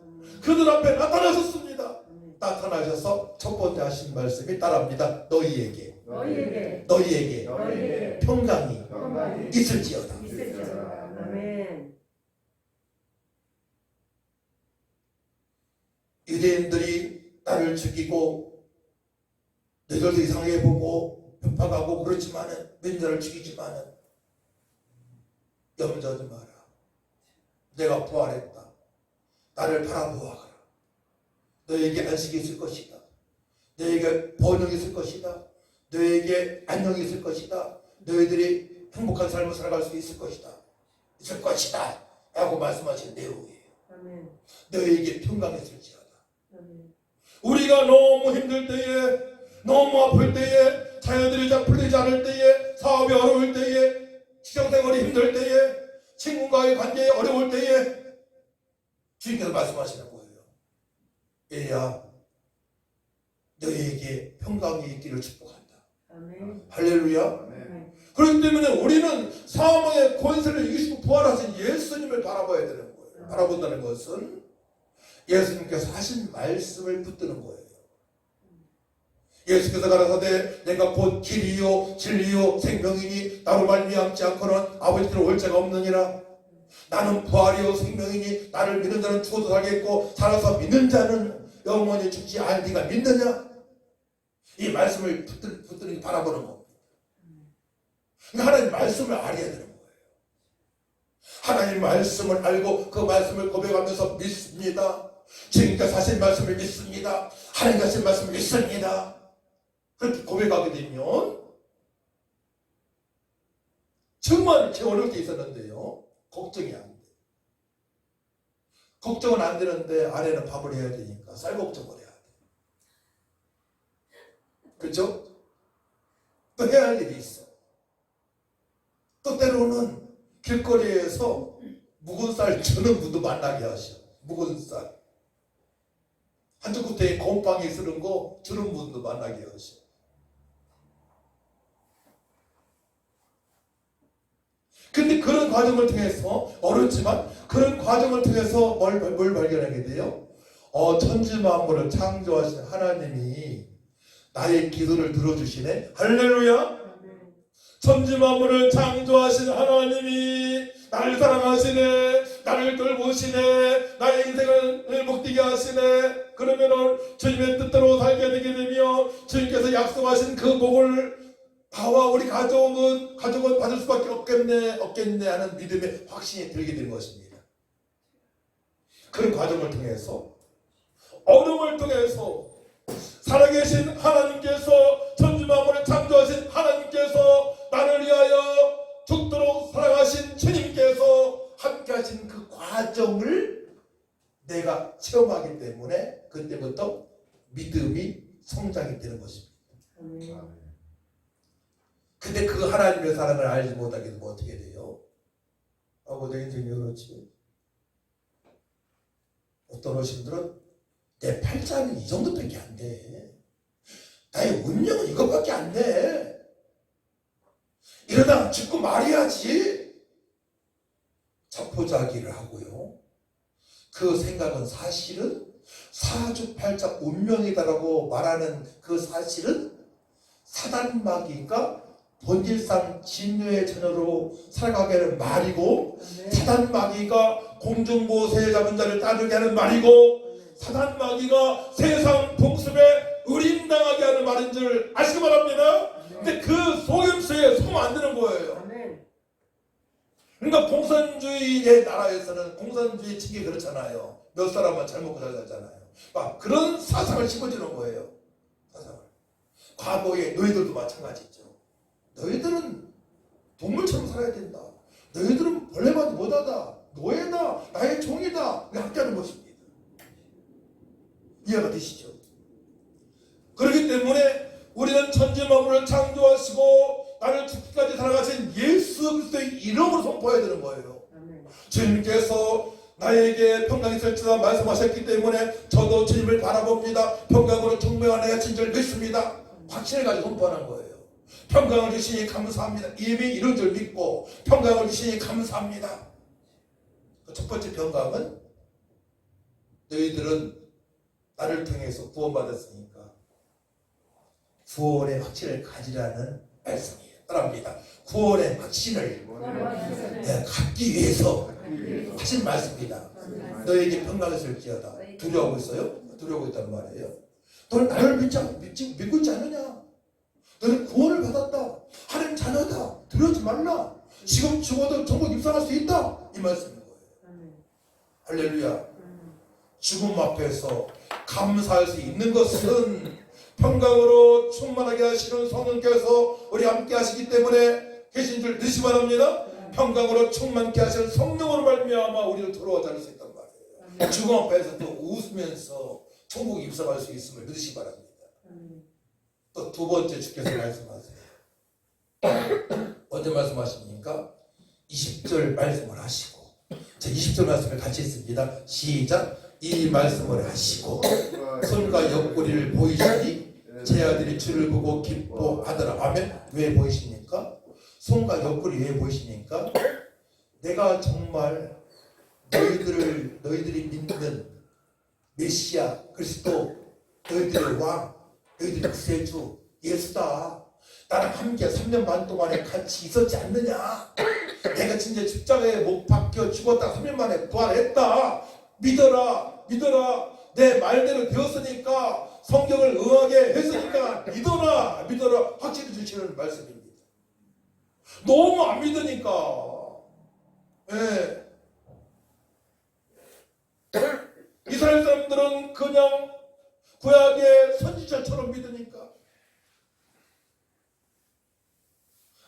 그들 앞에 나타나셨습니다. 나타나셔서 첫 번째 하신 말씀이 따라합니다. 너희에게 평강이 있을지어다. 아멘. 유대인들이 나를 죽이고 너희들도 이상하게 보고 편파하고 그렇지만은 민자를 죽이지만은 염려하지 마라. 내가 부활했다. 나를 바라보아라. 너에게 안식이 있을 것이다. 너에게 번영이 있을 것이다. 너에게 안녕이 있을 것이다. 너희들이 행복한 삶을 살아갈 수 있을 것이다. 라고 말씀하신 내용이에요. 아멘. 너에게 평강이 있을지어다. 아멘. 우리가 너무 힘들 때에, 너무 아플 때에, 자녀들이 잘 풀리지 않을 때에, 사업이 어려울 때에, 직장생활이 힘들 때에, 친구와의 관계에 어려울 때에 주님께서 말씀하시는 거예요. 얘야, 너희에게 평강이 있기를 축복한다. 아멘. 할렐루야. 아멘. 그렇기 때문에 우리는 사망의 권세를 이기시고 부활하신 예수님을 바라봐야 되는 거예요. 바라본다는 것은 예수님께서 하신 말씀을 붙드는 거예요. 예수께서 가라사대 내가 곧 길이요 진리요 생명이니 나로 말미암지 않고는 아버지께로 올 자가 없느니라. 나는 부활이요 생명이니 나를 믿는 자는 죽어도 살겠고 살아서 믿는 자는 영원히 죽지 않을 네가 믿느냐? 이 말씀을 붙드는 바라보는 겁니다. 그러니까 하나님 말씀을 알아야 되는 거예요. 하나님 말씀을 알고 그 말씀을 고백하면서 믿습니다. 주님께서 하신 말씀을 믿습니다. 하나님께서 하신 말씀을 믿습니다. 그렇게 고백하게 되면 정말 제 어려울 때 있었는데요. 걱정이 안 돼요. 걱정은 안 되는데 아내는 밥을 해야 되니까 쌀 걱정을 해야 돼요. 그렇죠? 또 해야 할 일이 있어. 또 때로는 길거리에서 묵은 쌀 주는 분도 만나게 하셔. 묵은 쌀. 한쪽 구태에 곰팡이 쓰는 거 주는 분도 만나게 하셔. 근데 그런 과정을 통해서 어렵지만 그런 과정을 통해서 뭘 발견하게 돼요? 천지 만물을 창조하신 하나님이 나의 기도를 들어주시네. 할렐루야. 천지 만물을 창조하신 하나님이 나를 사랑하시네. 나를 돌보시네. 나의 인생을 복되게 하시네. 그러면은 주님의 뜻대로 살게 되게 되며 주님께서 약속하신 그 복을 나와 우리 가족은 받을 수밖에 없겠네 하는 믿음의 확신이 들게 되는 것입니다. 그런 과정을 통해서 어려움을 통해서 살아계신 하나님께서 천지 만물을 창조하신 하나님께서 나를 위하여 죽도록 사랑하신 주님께서 함께하신 그 과정을 내가 체험하기 때문에 그때부터 믿음이 성장이 되는 것입니다. 근데 그 하나님의 사랑을 알지 못하게 되면 어떻게 돼요? 내 인생이 그렇지. 어떤 어르신들은 내 팔자는 이 정도밖에 안 돼. 나의 운명은 이것밖에 안 돼. 이러다 죽고 말해야지. 자포자기를 하고요. 그 생각은 사실은 사주팔자 운명이다라고 말하는 그 사실은 사단마귀가 본질상 진노의 자녀로 살아가게 하는 말이고 사단마귀가 공중보세 잡은 자를 따르게 하는 말이고 사단마귀가 세상 풍습에 의림당하게 하는 말인 줄 아시기 바랍니다. 근데 그 속임수에 속으면 안 되는 거예요. 그러니까 공산주의의 나라에서는 공산주의 측이 그렇잖아요. 몇 사람만 잘 먹고 잘 살잖아요. 막 그런 사상을 심어주는 거예요. 사상을. 과거에 너희들도 마찬가지죠. 너희들은 동물처럼 살아야 된다. 너희들은 벌레마도 못하다. 노예다. 나의 종이다. 이렇게 하는 것입니다. 이해가 되시죠? 그렇기 때문에 우리는 천지 만물을 창조하시고 나를 죽기까지 살아가신 예수 그리스도의 이름으로 선포해야 되는 거예요. 주님께서 나에게 평강이 있을지다 말씀하셨기 때문에 저도 주님을 바라봅니다. 평강으로 충만해야 진줄 믿습니다. 확신을 가지고 선포하는 거예요. 평강을 주시니 감사합니다. 이미 이런 줄 믿고 평강을 주시니 감사합니다. 첫 번째 평강은 너희들은 나를 통해서 구원받았으니까 구원의 확신을 가지라는 말씀이에요. 따라합니다. 구원의 확신을 갖기 위해서 하신 말씀입니다. 너에게 평강이 있을지어다. 두려워하고 있어요? 두려워하고 있단 말이에요. 너는 나를 믿고 있지 않느냐? 너는 구원을 받았다. 하나님 자녀다. 두려워하지 말라. 지금 죽어도 천국 입성할 수 있다. 이 말씀인 거예요. 할렐루야. 죽음 앞에서 감사할 수 있는 것은 평강으로 충만하게 하시는 성령께서 우리 함께 하시기 때문에 계신 줄 믿으시 바랍니다. 평강으로 충만케 하시는 성령으로 말미암아 우리를 돌아오게 할 수 있단 말이에요. 죽음 앞에서 또 웃으면서 천국 입성할 수 있음을 믿으시 바랍니다. 또 두 번째 주께서 말씀하세요. 언제 말씀하십니까? 20절 말씀을 하시고, 자 20절 말씀을 같이 했습니다. 시작. 이 말씀을 하시고 손과 옆구리를 보이시니 제 아들이 주를 보고 기뻐하더라. 아멘. 왜 보이십니까? 손과 옆구리 왜 보이십니까? 내가 정말 너희들이 믿는 메시아 그리스도, 너희들의 왕, 너희들의 구세주 예수다. 나랑 함께 3년 반 동안에 같이 있었지 않느냐? 내가 진짜 십자가에 못 박혀 죽었다 3년 만에 부활했다. 믿어라. 내 말대로 되었으니까, 성경을 응하게 했으니까 믿어라 확실히 주시는 말씀입니다. 너무 안 믿으니까. 예. 이스라엘 사람들은 그냥 구약의 선지자처럼 믿으니까,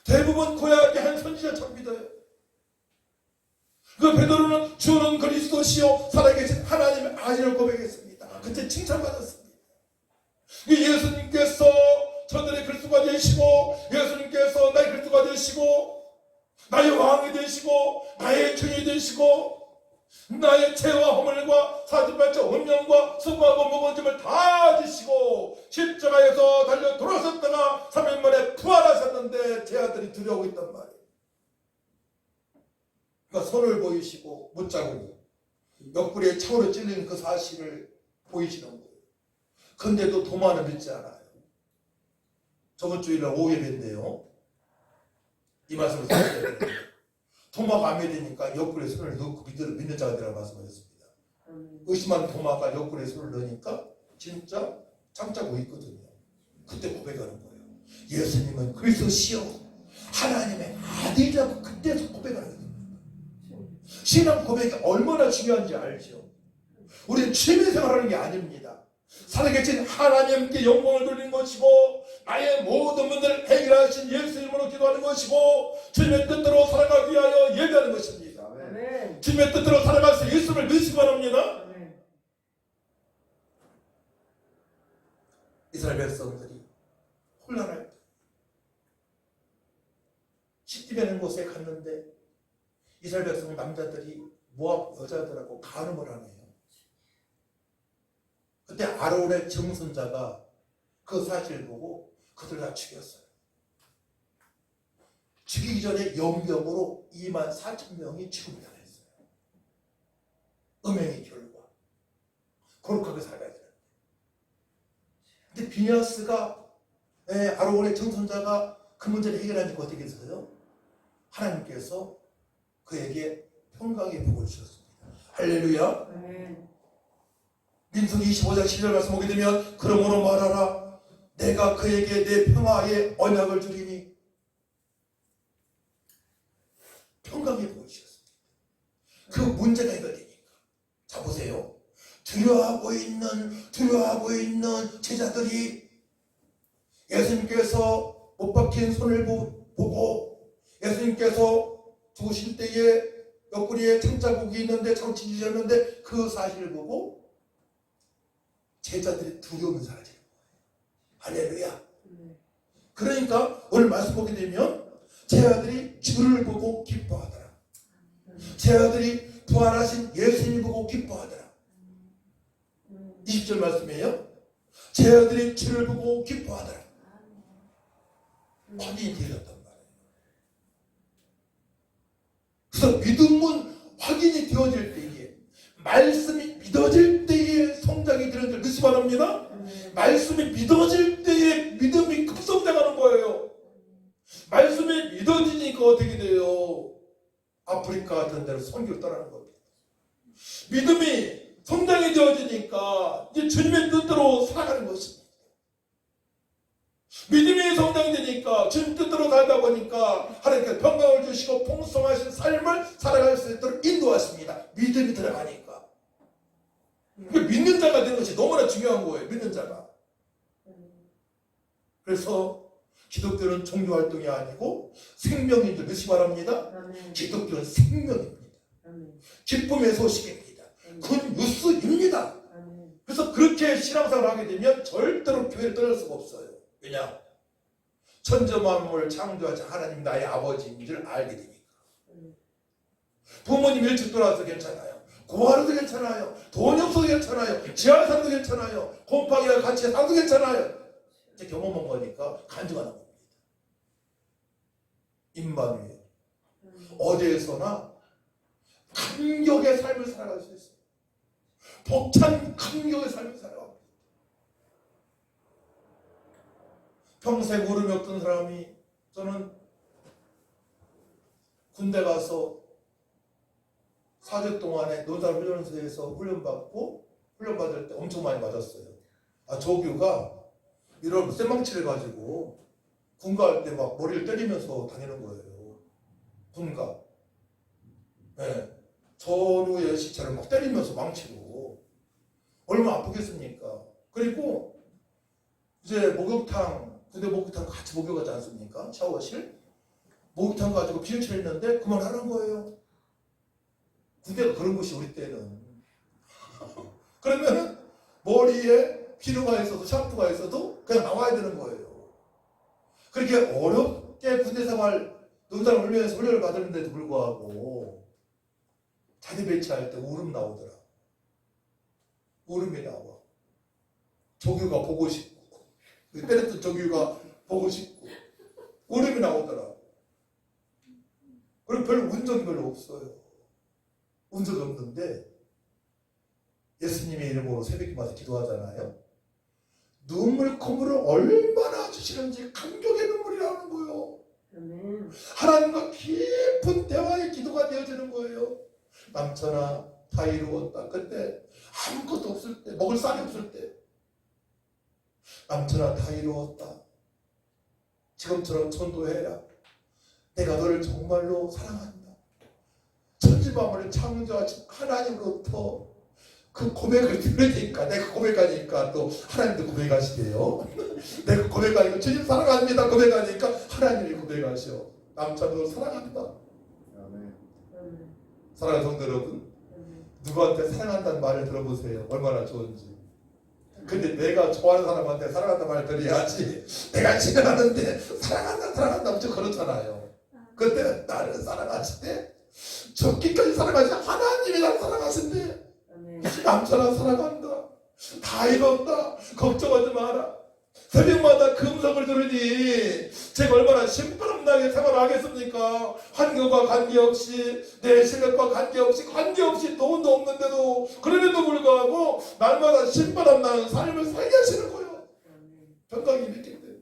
대부분 구약의 한 선지자처럼 믿어요. 그 베드로는 주는 그리스도시요 살아계신 하나님의 아들을 고백했습니다. 그때 칭찬받았습니다. 예수님께서 저들의 그리스도가 되시고, 예수님께서 나의 그리스도가 되시고, 나의 왕이 되시고, 나의 주인이 되시고, 나의 죄와 허물과 48조 운명과 수고하고 무거운 짐을 다 지시고 십자가에서 달려 돌아섰다가 3일 만에 부활하셨는데 제 아들이 두려워하고 있단 말이에요. 그러니까 손을 보이시고 못자국이 옆구리에 차오르 찔리는 그 사실을 보이시는 거예요. 근데도 도마는 믿지 않아요. 저번 주일날 오후에 뵀는데요. 이 말씀을 드렸어요. 도마가 안 믿으니까 옆구리에 손을 넣고 믿는 자가 되라고 말씀하셨습니다. 의심한 도마가 옆구리에 손을 넣으니까 진짜 짱짜고 있거든요. 그때 고백하는 거예요. 예수님은 그리스도시요 하나님의 아들이라고 그때서 고백하는 거예요. 신앙 고백이 얼마나 중요한지 알죠? 우리는 취미생활하는 게 아닙니다. 살아계신 하나님께 영광을 돌리는 것이고, 나의 모든 문제를 해결하신 예수 이름으로 기도하는 것이고, 주님의 뜻대로 살아가기 위하여 예배하는 것입니다. 아멘. 주님의 뜻대로 살아갈 수 있음을 믿으시기 바랍니다. 아멘. 이스라엘 백성들이 혼란할 때 시띠라는 곳에 갔는데 이스라엘 백성 남자들이 모압 여자들하고 간음을 하네요. 그때 아론의 증손자가 그 사실을 보고 그들 다 죽였어요. 죽이기 전에 연병으로 24,000명이 죽음을 당했어요. 음행의 결과. 거룩하게 살아야 되는데. 근데 비냐스가 아론의 증손자가 그 문제를 해결하니까 어떻게 했어요? 하나님께서 그에게 평강의 복을 주셨습니다. 할렐루야. 아멘. 민수기 25장 10절 말씀 보게 되면 그러므로 말하라 내가 그에게 내 평화의 언약을 주리니, 평강의 복을 주셨습니다. 그 문제가 해결되니까. 자 보세요. 두려워하고 있는 제자들이 예수님께서 못 박힌 손을 보고 예수님께서 죽으실 때에 옆구리에 창자국이 있는데 장치 주셨는데 그 사실을 보고 제자들이 두려움이 사라지는 거예요. 할렐루야. 그러니까 오늘 말씀 보게 되면 제자들이 주를 보고 기뻐하더라. 제자들이 부활하신 예수님 보고 기뻐하더라. 20절 말씀이에요. 제자들이 주를 보고 기뻐하더라. 확인이 되었단 말이에요. 그래서 믿음은 확인이 되어질 때에, 말씀이 믿어질 때에 성장이 되는 줄 믿으시 바랍니다. 말씀이 믿어질 때에 믿음이 급성장하는 거예요. 말씀이 믿어지니까 어떻게 돼요? 아프리카 같은 데로 선교를 떠나는 겁니다. 믿음이 성장이 되어지니까 이제 주님의 뜻대로 살아가는 것입니다. 믿음이 성장이 되니까 주님 뜻대로 살다 보니까 하나님께서 평강을 주시고 풍성하신 삶을 살아갈 수 있도록 인도하십니다. 믿음이 들어가니까. 믿는 자가 되는 것이 너무나 중요한 거예요. 믿는 자가. 그래서 기독교는 종교활동이 아니고 생명인 줄 믿으시 바랍니다. 기독교는 생명입니다. 기쁨의 소식입니다. 굿 뉴스입니다. 그래서 그렇게 신앙생활을 하게 되면 절대로 교회를 떠날 수가 없어요. 왜냐? 천지만물 창조하신 하나님 나의 아버지인 줄 알게 되니까. 부모님 일찍 돌아와서 괜찮아요. 고아로도 괜찮아요. 돈이 없어도 괜찮아요. 지하에 살아도 괜찮아요. 곰팡이랑 같이 살아도 괜찮아요. 이제 경험한 거니까 간증하는 겁니다. 임마누엘. 어디에서나 감격의 삶을 살아갈 수 있어요. 벅찬 감격의 삶을 살아갑니다. 평생 울음이 없던 사람이, 저는 군대 가서 4주 동안에 노달 훈련소에서 훈련받을 때 엄청 많이 맞았어요. 조교가 이런 쇠망치를 가지고 군가할 때 막 머리를 때리면서 다니는 거예요. 군가. 네. 전우의 시체를 막 때리면서 망치고. 얼마나 아프겠습니까? 그리고 이제 목욕탕, 군대 목욕탕 같이 목욕하지 않습니까? 샤워실? 목욕탕 가지고 비누칠 했는데 그만하는 거예요. 군대가 그런 것이 우리 때는. 그러면 머리에 비누가 있어도 샴푸가 있어도 그냥 나와야 되는 거예요. 그렇게 어렵게 군대 생활 농장 훈련에서 훈련을 받았는데도 불구하고 자기 배치할 때 울음 나오더라. 울음이 나와. 조교가 보고 싶고 때렸던 조교가 보고 싶고 울음이 나오더라. 그리고 별 운적이 별로 없어요. 운적이 없는데 예수님의 이름으로 새벽기마다 기도하잖아요. 눈물 콧물을 얼마나 주시는지 감격의 눈물이 나오는 거예요. 하나님과 깊은 대화의 기도가 되어지는 거예요. 남편아 다 이루었다. 그때 아무것도 없을 때, 먹을 쌀이 없을 때, 남편아 다 이루었다. 지금처럼 전도해라. 내가 너를 정말로 사랑한다. 천지만물을 창조하신 하나님으로부터 그 고백을 들으니까, 내가 고백하니까 또 하나님도 고백하시대요. 내가 고백하니까 주님 사랑합니다 고백하니까 하나님이 고백하셔. 남편으로 사랑한다. 사랑하는 성도 여러분, 누구한테 사랑한다는 말을 들어보세요. 얼마나 좋은지. 근데 내가 좋아하는 사람한테 사랑한다는 말을 들어야지. 내가 지나가는데 사랑한다 엄청 그렇잖아요. 근데 나를 사랑하시대. 죽기까지 사랑하시 하나님이 나를 사랑하신대. 남편아 사랑한다. 다 이뤘다. 걱정하지 마라. 새벽마다 그 음성을 들으니 제가 얼마나 심부름나게 생활을 하겠습니까? 환경과 관계없이, 내 실력과 관계없이 돈도 없는데도, 그럼에도 불구하고 날마다 심부름나는 삶을 살게 하시는 거예요. 평강이 믿기 때문에.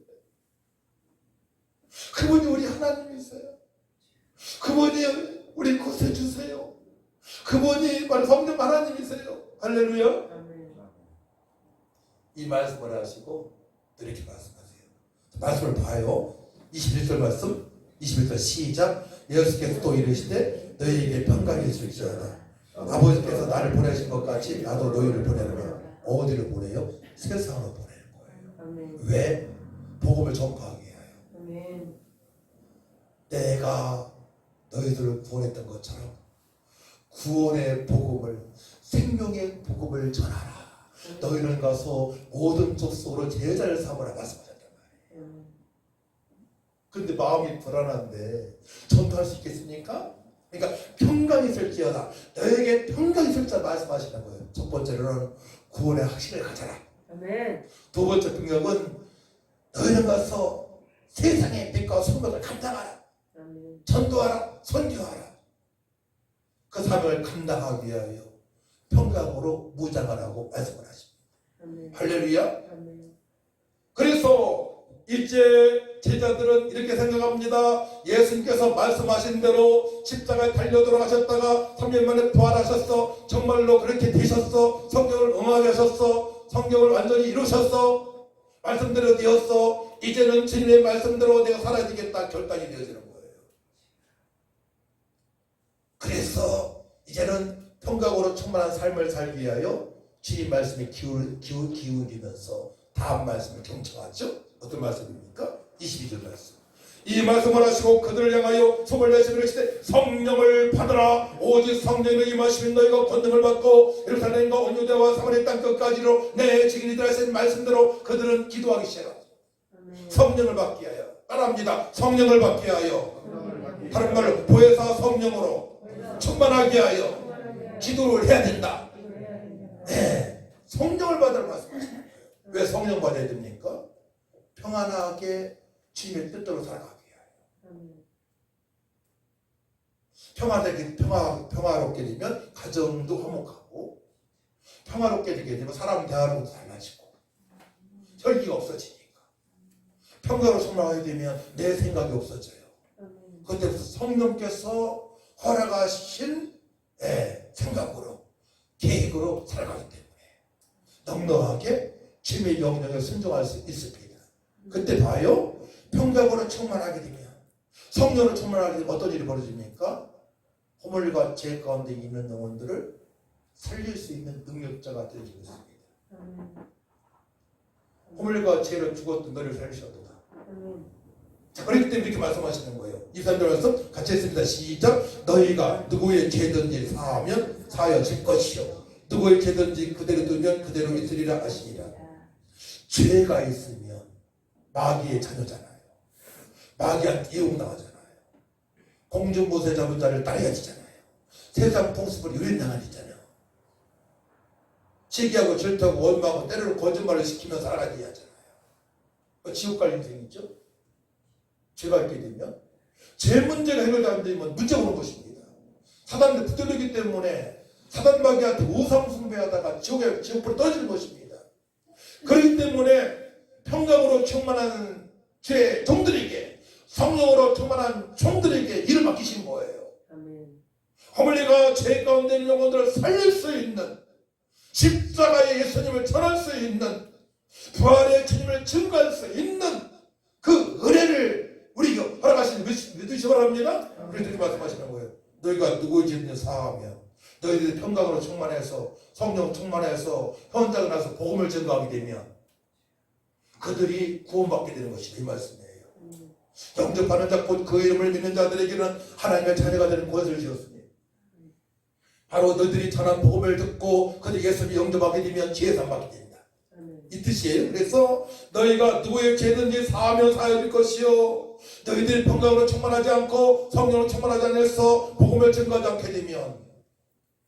그분이 우리 하나님이세요. 그분이 우리 구세주세요. 그분이 바로 성령 하나님이세요. 할렐루야. 이 말씀을 하시고 이렇게 말씀하세요. 말씀을 봐요. 21절 말씀, 21절 시작. 예수께서 또 이르시되 너희에게 평강이 있을지어다. 아버지께서 나를 보내신 것 같이 나도 너희를 보내는 거예요. 어디로 보내요? 세상으로 보내는 거예요. 아멘. 왜? 복음을 전파하게 해요. 아멘. 내가 너희들을 구원했던 것처럼 구원의 복음을, 생명의 복음을 전하라. 너희는 가서 모든 족속으로 제자를 삼으라 말씀하셨단 말이에요. 근데 마음이 불안한데 전도할 수 있겠습니까? 그러니까 평강이 있을지어다. 너에게 평강이 있을지어다 말씀하시는 거예요. 첫 번째로는 구원의 확신을 가져라. 아멘. 두 번째 평강은 너희는 가서 세상의 빛과 소명을 감당하라. 아멘. 전도하라. 선교하라. 그 사명을 감당하기 위하여 평강으로 무장하라고 말씀을 하십니다. 아멘. 할렐루야. 아멘. 그래서 일제 제자들은 이렇게 생각합니다. 예수님께서 말씀하신 대로 십자가에 달려 돌아가셨다가 3년 만에 부활하셨어. 정말로 그렇게 되셨어. 성경을 응하게 하셨어. 성경을 완전히 이루셨어. 말씀대로 되었어. 이제는 주님의 말씀대로 내가 살아지겠다 결단이 되어지는 거예요. 그래서 이제는 평강으로 충만한 삶을 살기 위하여 주님 말씀에 기울이면서 다음 말씀을 경청하죠. 어떤 말씀입니까? 22절 말씀. 이 말씀을 하시고 그들을 향하여 손을 내시고 이르시되 성령을 받으라. 오직 성령이 임하시면 너희가 권능을 받고 예루살렘과 온 유대와 사마리아 땅 끝까지로 내 증인이라 하신 말씀대로 그들은 기도하기 시작합니다. 성령을 받게 하여. 따라합니다. 성령을 받게 하여. 다른 말로 보혜사 성령으로 충만하게 하여 기도를 해야 된다. 네, 성령을 받으라 말씀하십니다. 왜 성령 받아야 됩니까? 평안하게 주님의 뜻대로 살아가기 위하여. 평화롭게 되면 가정도 화목하고, 평화롭게 되게 되면 사람 대하는 것도 달라지고, 혈기가 없어지니까. 평화로 충만하게 되면 내 생각이 없어져요. 그때부터 성령께서 허락하신 생각으로, 계획으로 살아가기 때문에 넉넉하게 주님의 명령에 순종할 수 있습니다. 그때 봐요. 평강으로 충만하게 되면, 성령으로 충만하게 되면 어떤 일이 벌어집니까? 허물과 죄 가운데 있는 영혼들을 살릴 수 있는 능력자가 되어지고 있습니다. 허물과 죄로 죽었던 너를 살리셨도다. 자, 그렇기 때문에 이렇게 말씀하시는 거예요. 이 사람들 말씀 같이 했습니다. 시작. 너희가 누구의 죄든지 사하면 사하여질 것이요 누구의 죄든지 그대로 두면 그대로 있으리라 하시니라. 죄가 있으면 마귀의 자녀잖아요. 마귀한테 이용당하잖아요. 공중보세 잡은 자를 따라야 되잖아요. 세상 풍습을 유린당하잖아요. 시기하고 질투하고 원망하고 때로는 거짓말을 시키며 살아가야 하잖아요. 지옥 갈 인생이죠. 죄가 있게 되면 죄 문제가 해결이 안 되면 문제가 오는 것입니다. 사단한테 붙들리기 때문에 사단 마귀한테 우상 숭배하다가 지옥으로 떨어지는 것입니다. 그렇기 때문에 평강으로 충만한 죄 종들에게, 성령으로 충만한 종들에게 일을 맡기신 거예요. 허물리가 죄 가운데 있는 영혼들을 살릴 수 있는, 십자가의 예수님을 전할 수 있는, 부활의 주님을 증거할 수 있는 그 은혜를 우리에게 허락하신 믿으시 바랍니다. 그래서 이렇게 말씀하시는 거예요. 너희가 누구의 죄든지 사하면 너희들이 평강으로 충만해서 성령 충만해서 현장에 나서 복음을 증거하게 되면 그들이 구원받게 되는 것이 이 말씀이에요. 영접하는 자 곧 그 이름을 믿는 자들에게는 하나님의 자녀가 되는 권세를 주었습니다. 바로 너희들이 전한 복음을 듣고 그들 예수를 영접하게 되면 지혜상 받게 됩니다. 이 뜻이에요. 그래서 너희가 누구의 죄든지 사하면 사하여질 것이요 너희들이 평강으로 충만하지 않고 성령으로 충만하지 않아서 복음을 증거하지 않게 되면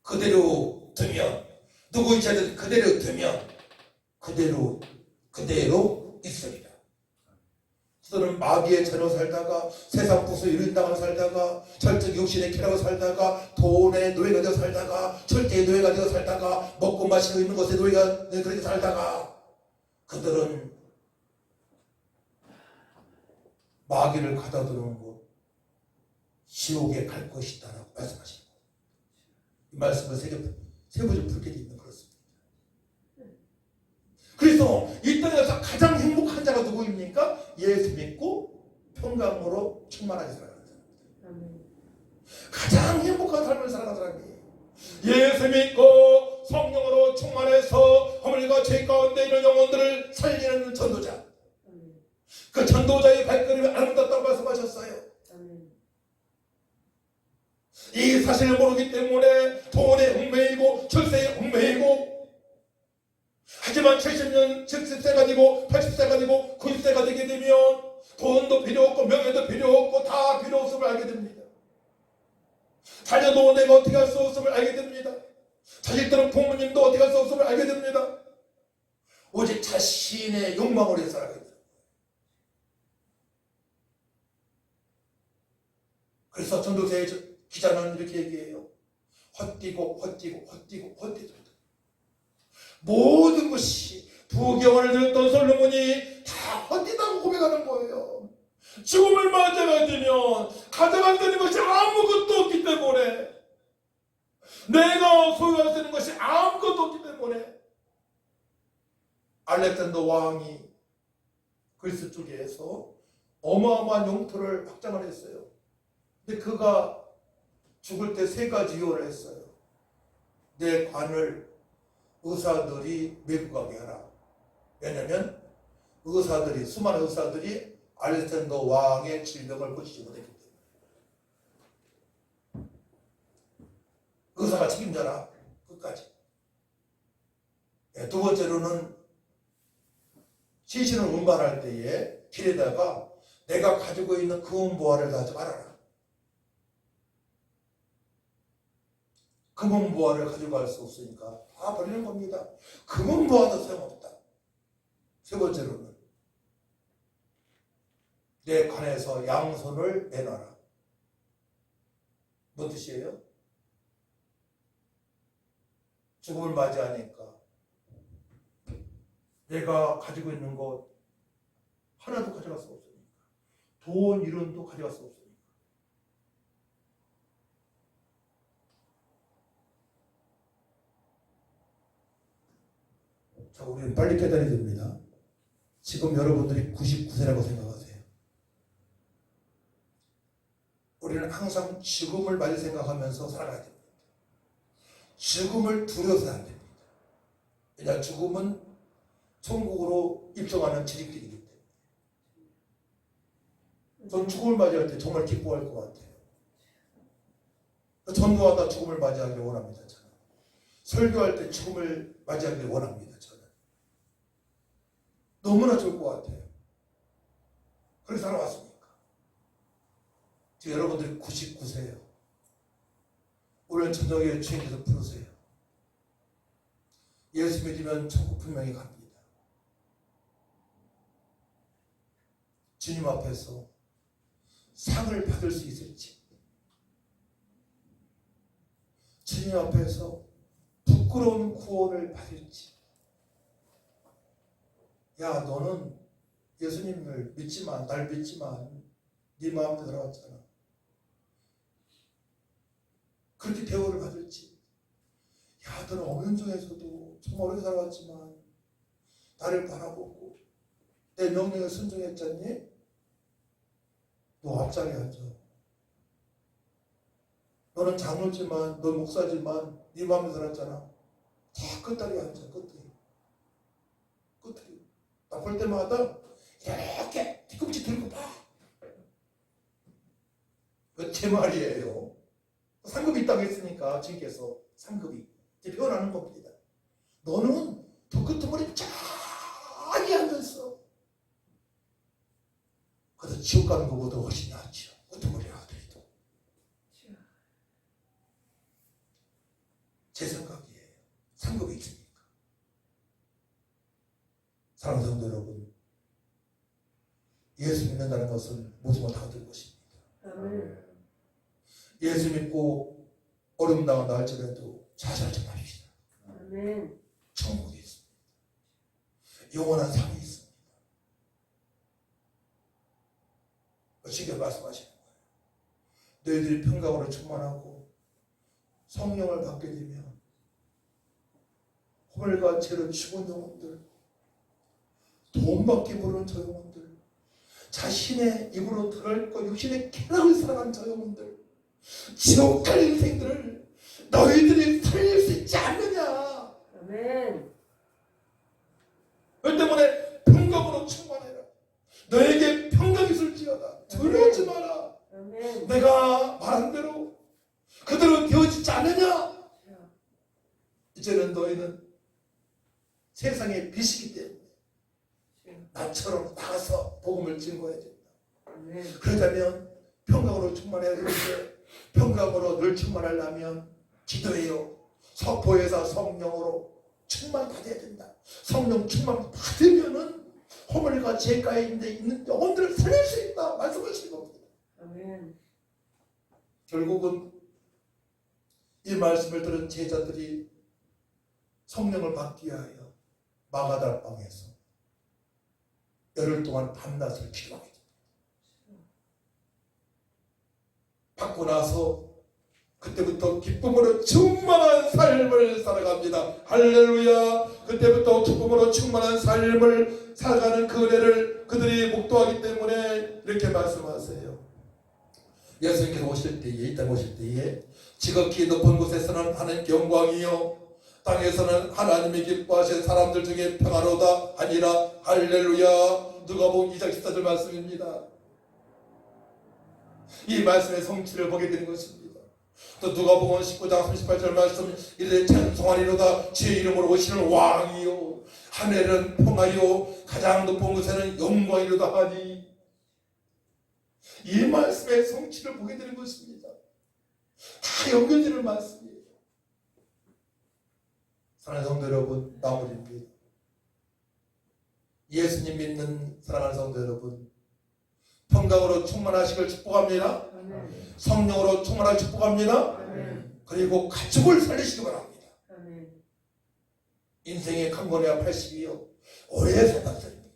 그대로 두면, 누구의 죄든지 그대로 두면 그대로 있으리라. 그들은 마귀의 자녀 살다가 세상 부수 이른당하며 살다가 절적 육신의 캐라고 살다가 돈의 노예가 되어 살다가 절대의 노예가 되어 살다가 먹고 마시고 있는 것에 노예가 그렇게 살다가 그들은 마귀를 가다두는 곳 지옥에 갈 것이다 라고 말씀하십니다. 이 말씀을 세부적 풀게 되면 그렇습니다. 그래서 이 땅에서 가장 행복한 자가 누구입니까? 예수 믿고 평강으로 충만하게 살아가는 사람입니다. 가장 행복한 삶을 살아가는 사람이 예수 믿고 성령으로 충만해서 허물과 죄 가운데 있는 영혼들을 살리는 전도자. 그 전도자의 발걸음이 아름답다고 말씀하셨어요. 이 사실을 모르기 때문에 돈에 얽매이고 출세에 얽매이고, 하지만 70년 70세가 되고 80세가 되고 90세가 되게 되면 돈도 필요 없고 명예도 필요 없고 다 필요 없음을 알게 됩니다. 자녀도 내가 어떻게 할 수 없음을 알게 됩니다. 자식들은 부모님도 어떻게 할 수 없음을 알게 됩니다. 오직 자신의 욕망을 위해 살아가게 됩니다. 그래서 전도서의 기자는 이렇게 얘기해요. 헛디고 모든 것이 부경을 들었던 솔로몬이 다 헛디다고 고백하는 거예요. 죽음을 맞이하게 되면 가져갈 수 있는 것이 아무것도 없기 때문에, 내가 소유할 수 있는 것이 아무것도 없기 때문에, 알렉산더 왕이 그리스 쪽에서 어마어마한 영토를 확장을 했어요. 근데 그가 죽을 때 세 가지 유언을 했어요. 내 관을 의사들이 메고 가게 하라. 왜냐하면 의사들이, 수많은 의사들이 알렉산더 왕의 질병을 고치지 못했기 때문에 의사가 책임져라. 끝까지. 두 번째로는 시신을 운반할 때에 길에다가 내가 가지고 있는 금은보화를 가져 말아라. 금은보화를 가져갈 수 없으니까 다 버리는 겁니다. 금은보화도 소용없다. 세 번째로는 내 관에서 양손을 내놔라. 뭔 뜻이에요? 죽음을 맞이하니까 내가 가지고 있는 것 하나도 가져갈 수 없으니까, 돈, 이론도 가져갈 수 없으니까, 자, 우리는 빨리 깨달아야 됩니다. 지금 여러분들이 99세라고 생각하세요. 우리는 항상 죽음을 많이 생각하면서 살아가야 됩니다. 죽음을 두려워서는 안 됩니다. 왜냐, 죽음은 천국으로 입성하는 지름길이기 때문에. 전 죽음을 맞이할 때 정말 기뻐할 것 같아요. 전도하다 죽음을 맞이하길 원합니다. 저는 설교할 때 죽음을 맞이하길 원합니다. 저는 너무나 좋을 것 같아요. 그렇게 살아왔으니까. 지금 여러분들이 99세예요. 오늘 저녁에 주님께서 부르세요. 예수 믿으면 천국 분명히 갑니다. 주님 앞에서 상을 받을 수 있을지, 주님 앞에서 부끄러운 구원을 받을지. 야, 너는 예수님을 믿지만, 날 믿지만 네 마음대로 살아왔잖아. 그렇게 대우를 받을지. 야, 너는 없는 중에서도 정말 오래 살아왔지만 나를 바라보고 내 명령에 순종했잖니? 너 앞자리에 앉아. 너는 장로지만, 너 목사지만 네 마음대로 살았잖아. 다 끝다리에 앉아. 끝다리. 나 볼 때마다 이렇게 뒤꿈치 들고 봐. 제 말이에요. 상급이 있다고 했으니까 주님께서 상급이 이제 표현하는 겁니다. 너는 덕끄트머리 쫙이 앉아있어. 그래서 지옥 가는 것보다 훨씬 낫지요. 끄트머리 아들이도. 제 생각이에요. 상급이 있으니까. 사랑하는 성도 여러분, 예수 믿는다는 것은 모두 다 얻을 것입니다. 아멘. 예수 믿고 어려움 당한다 할지라도 자살하지 마십시다. 아멘. 천국이 있습니다. 영원한 삶이 있습니다. 쉽게 말씀하시는 거예요. 너희들이 평강으로 충만하고 성령을 받게 되면 허물과 죄로 죽은 영혼들, 돈밖에 모르는 저 영혼들, 자신의 입으로 들을 것 육신의 쾌락을 사랑한 저 영혼들, 지옥 갈 인생들을 너희들이 살릴 수 있지 않느냐. 아멘. 그 때문에 평강으로 충만해라. 너에게 평강이 있을지어다. 두려워하지 마라. 아멘. 내가 말한 대로 그대로 되어지지 않느냐. 이제는 너희는 세상의 빛이기 때문에 나처럼 나가서 복음을 증거해야 된다. 아멘. 그러자면 평강으로 충만해야 되는데, 평강으로 늘 충만하려면 기도해요. 보혜사 성령으로 충만 받아야 된다. 성령 충만 받으면은 허물과 죄 가운데 있는 영혼들을 살릴 수 있다 말씀하시는 겁니다. 아멘. 결국은 이 말씀을 들은 제자들이 성령을 받기 위하여 마가다 방에서 열흘 동안 밤낮을 기도하게 됩니다. 받고 나서 그때부터 기쁨으로 충만한 삶을 살아갑니다. 할렐루야. 그때부터 기쁨으로 충만한 삶을 살아가는 그 은혜를 그들이 목도하기 때문에 이렇게 말씀하세요. 예수님께서 오실 때에, 이 땅에 오실 때에 지극히 높은 곳에서는 하나님께 영광이요, 땅에서는 하나님이 기뻐하신 사람들 중에 평안하다 아니라. 할렐루야. 누가복음 2장 14절 말씀입니다. 이 말씀의 성취를 보게 되는 것입니다. 또 누가복음 19장 38절 말씀, 이르되 찬송하리로다 주의 이름으로 오시는 왕이요 하늘은 평화요 가장 높은 곳에는 영광이로다 하니. 이 말씀의 성취를 보게 되는 것입니다. 다 연결되는 말씀이에요. 사랑하는 성도 여러분, 마무리입니다. 예수님 믿는 사랑하는 성도 여러분, 평강으로 충만하시길 축복합니다. 아멘. 성령으로 충만하길 축복합니다. 아멘. 그리고 가족을 살리시기 바랍니다. 아멘. 인생의 강건해야 80이요 오래 살았습니다.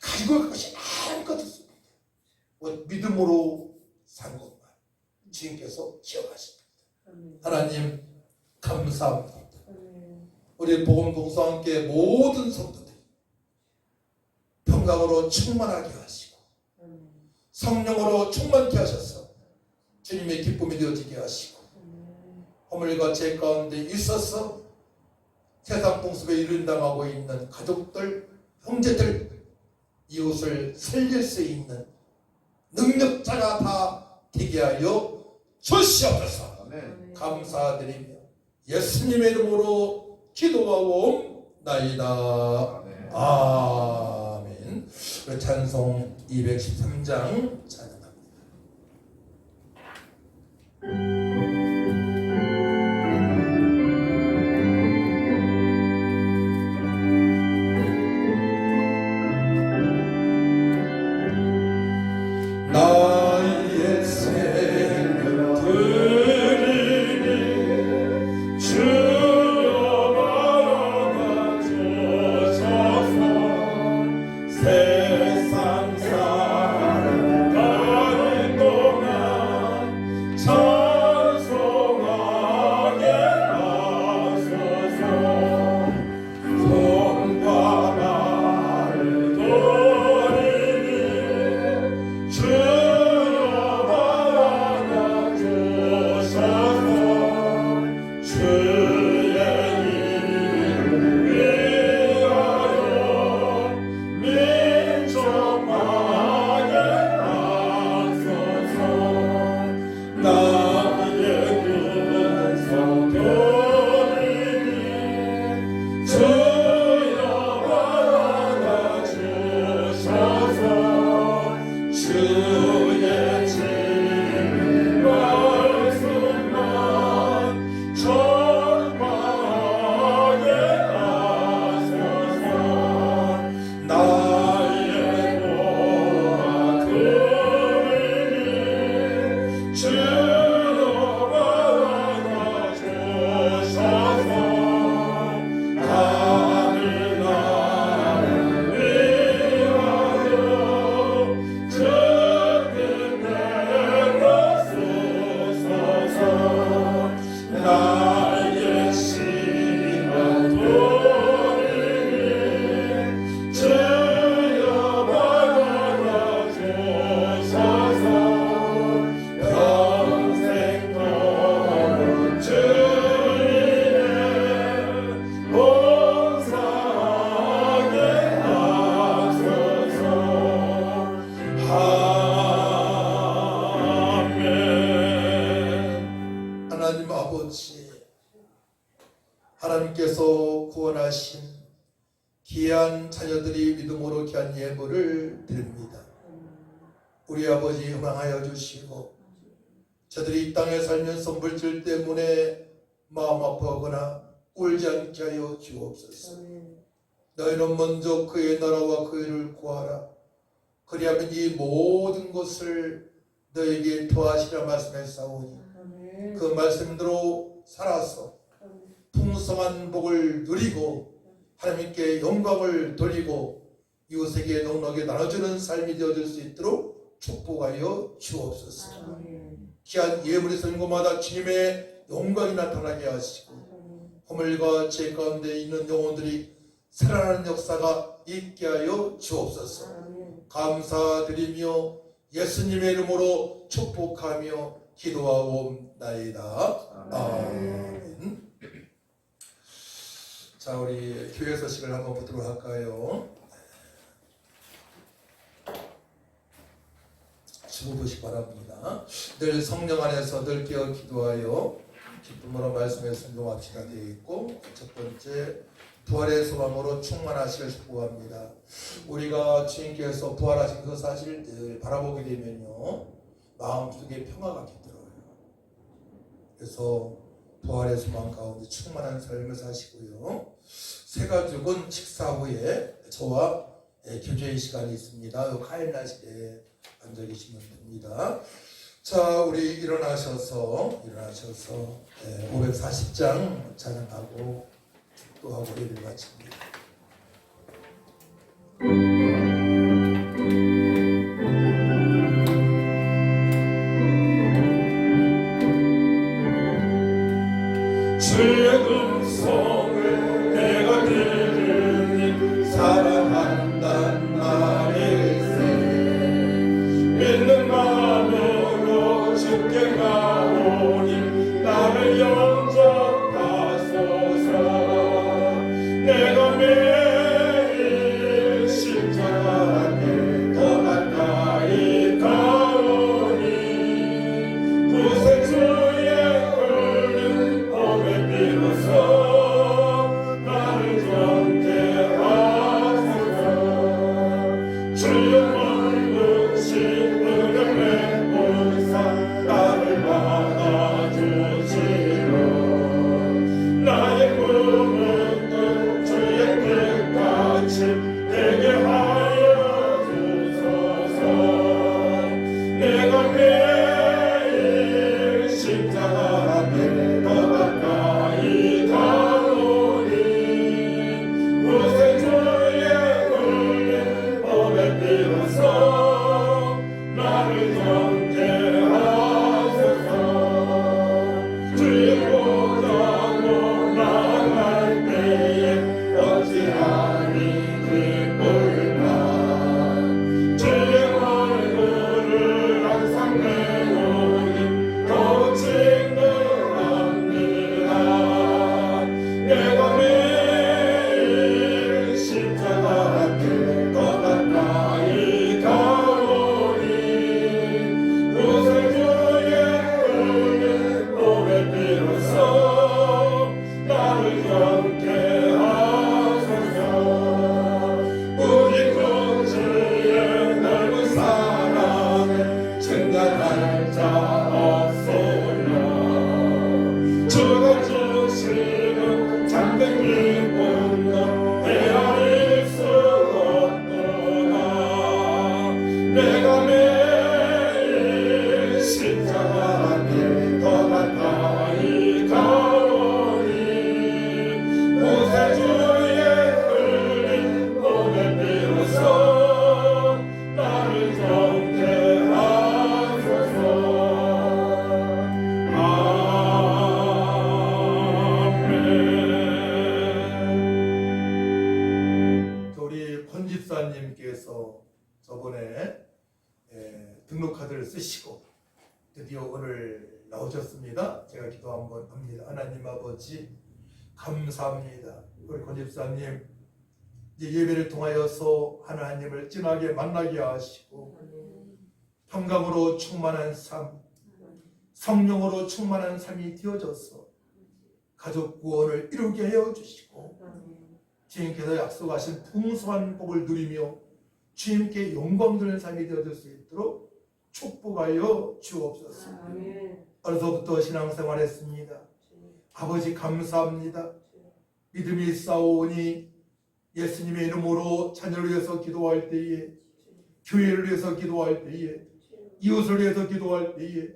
가지고 갈 것이 아무것도 없습니다. 믿음으로 산 것만 주님께서 기억하십니다. 아멘. 하나님 감사합니다. 아멘. 우리 복음 동서와 함께 모든 성도들이 평강으로 충만하게 하시고 아멘. 성령으로 충만케 하셔서 주님의 기쁨이 되어지게 하시고, 아멘. 허물과 죄 가운데 있어서 세상 풍습에 이른당하고 있는 가족들, 형제들, 이웃을 살릴 수 있는 능력자가 다 되게 하여 주시옵소서. 아멘. 감사드리며 예수님의 이름으로 기도하고 나이다. 아멘. 아멘. 찬송 213장 찬양합니다. 나의 생명 드리니 주여 바라봐주소서. 세상 살아가 일어나신 귀한 자녀들이 믿음으로 귀한 예물을 드립니다. 우리 아버지 흥망하여 주시고 저들이 이 땅에 살면서 물질 때문에 마음 아파하거나 울지 않게 하여 주옵소서. 너희는 먼저 그의 나라와 그 일을 구하라. 그리하면 이 모든 것을 너에게 더하시라 말씀했사오니 그 말씀대로 살아서 풍성한 복을 누리고 하나님께 영광을 돌리고 이웃에게 넉넉히 나눠주는 삶이 되어질 수 있도록 축복하여 주옵소서. 귀한 예물이 쏘는 곳마다 주님의 영광이 나타나게 하시고 허물과 죄 가운데 있는 영혼들이 살아나는 역사가 있게 하여 주옵소서. 감사드리며 예수님의 이름으로 축복하며 기도하옵나이다. 아멘. 자, 우리 교회 소식을 한번 보도록 할까요? 주보시기 바랍니다. 늘 성령 안에서 늘 깨어 기도하여 기쁨으로 말씀에 순종합시다 되어 있고, 첫 번째 부활의 소망으로 충만하시길 축복합니다. 우리가 주님께서 부활하신 그 사실을 늘 바라보게 되면요, 마음속에 평화가 깃들어요. 그래서 부활의 소망 가운데 충만한 삶을 사시고요. 새 가족은 식사 후에 저와 교제의 시간이 있습니다. 카일라실에 앉아 계시면 됩니다. 자, 우리 일어나셔서 540장 찬양하고 또 하고 예배를 마칩니다. 주의 음성을 내가 들으니 사랑한단 말일세. 믿는 마음으로 주께 가오니 나를 영접하소서. 내가 매일 십자가에 더 가까이 가오니 구세주의 흐르는 봄에 비로소 나를 경계하소서. 주의 얼굴신 은혜의 보사 나를 받아주시오. 나의 꿈은 또 주의 뜻같이 되게 하여 주소서. 내가 매일 십자가 앞에 더 가까이 가오니 구세주의 흘린 봄에 비로소 나를 경계하소서. 주의 보좌로 나아갈 때에 어찌하니 기쁠까. 주의 얼굴을 항상 내오니 더욱 친근합니다. 내가 매일 십자가 앞에 더 가까이 가오니 구세주의 흘린 봄에 비로소 나를 경계하소서. 우리 구주의 넓은 사랑에 증가할 자 없소냐. 주가 주시는 잠든 기쁨도 헤아릴 수 없구나. 내가 매일 십자가 앞에 더 가까이 가오니 구세주의 흘린 봄에 비로소 나를 경계하소서. 아멘. 우리 권집사님께서 저번에 등록카드를 쓰시고 드디어 오늘 나오셨습니다. 제가 기도 한번 합니다. 하나님 아버지 감사합니다. 우리 권집사님 이제 예배를 통하여서 하나님을 진하게 만나게 하시고 평강으로 충만한 삶, 성령으로 충만한 삶이 되어져서 가족 구원을 이루게 하여 주시고 주님께서 약속하신 풍성한 복을 누리며 주님께 영광 드리는 삶이 되어질 수 있도록 축복하여 주옵소서. 어려서부터 신앙생활했습니다. 아버지 감사합니다. 믿음이 싸우니 예수님의 이름으로 자녀를 위해서 기도할 때에, 교회를 위해서 기도할 때에, 이웃을 위해서 기도할 때에,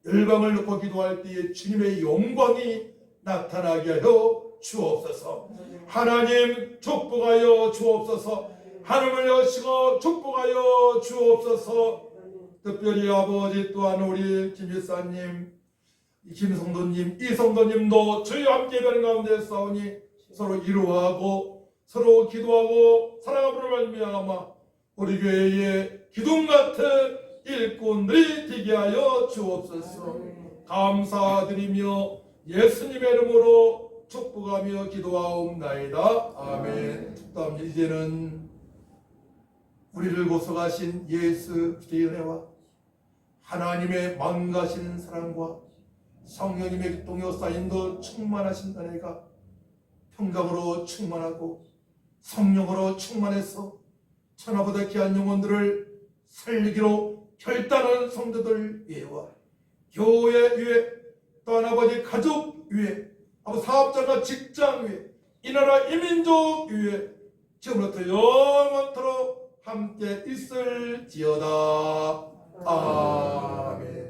열방을 놓고 기도할 때에 주님의 영광이 나타나게 하여 주옵소서. 하나님 축복하여 주옵소서. 하늘을 여시고 축복하여 주옵소서. 특별히 아버지 또한 우리 김일사님, 김성도님, 이성도님도 주여 함께 되는 가운데 싸우니 서로 이루어하고 서로 기도하고 사랑함으로 말미암아 우리 교회의 기둥 같은 일꾼들이 되게 하여 주옵소서. 감사드리며 예수님의 이름으로 축복하며 기도하옵나이다. 아멘. 다음 이제는 우리를 고소하신 예수 그리스도의 은혜와 하나님의 만가신 사랑과 성령님의 동역사 인도 충만하신 은혜가 평강으로 충만하고 성령으로 충만해서 천하보다 귀한 영혼들을 살리기로 결단한 성도들 위에와 교회 위에 또한 아버지 가족 위에 아버지 사업자가 직장 위에 이 나라 이민족 위에 지금부터 영원토록 함께 있을지어다. 아멘.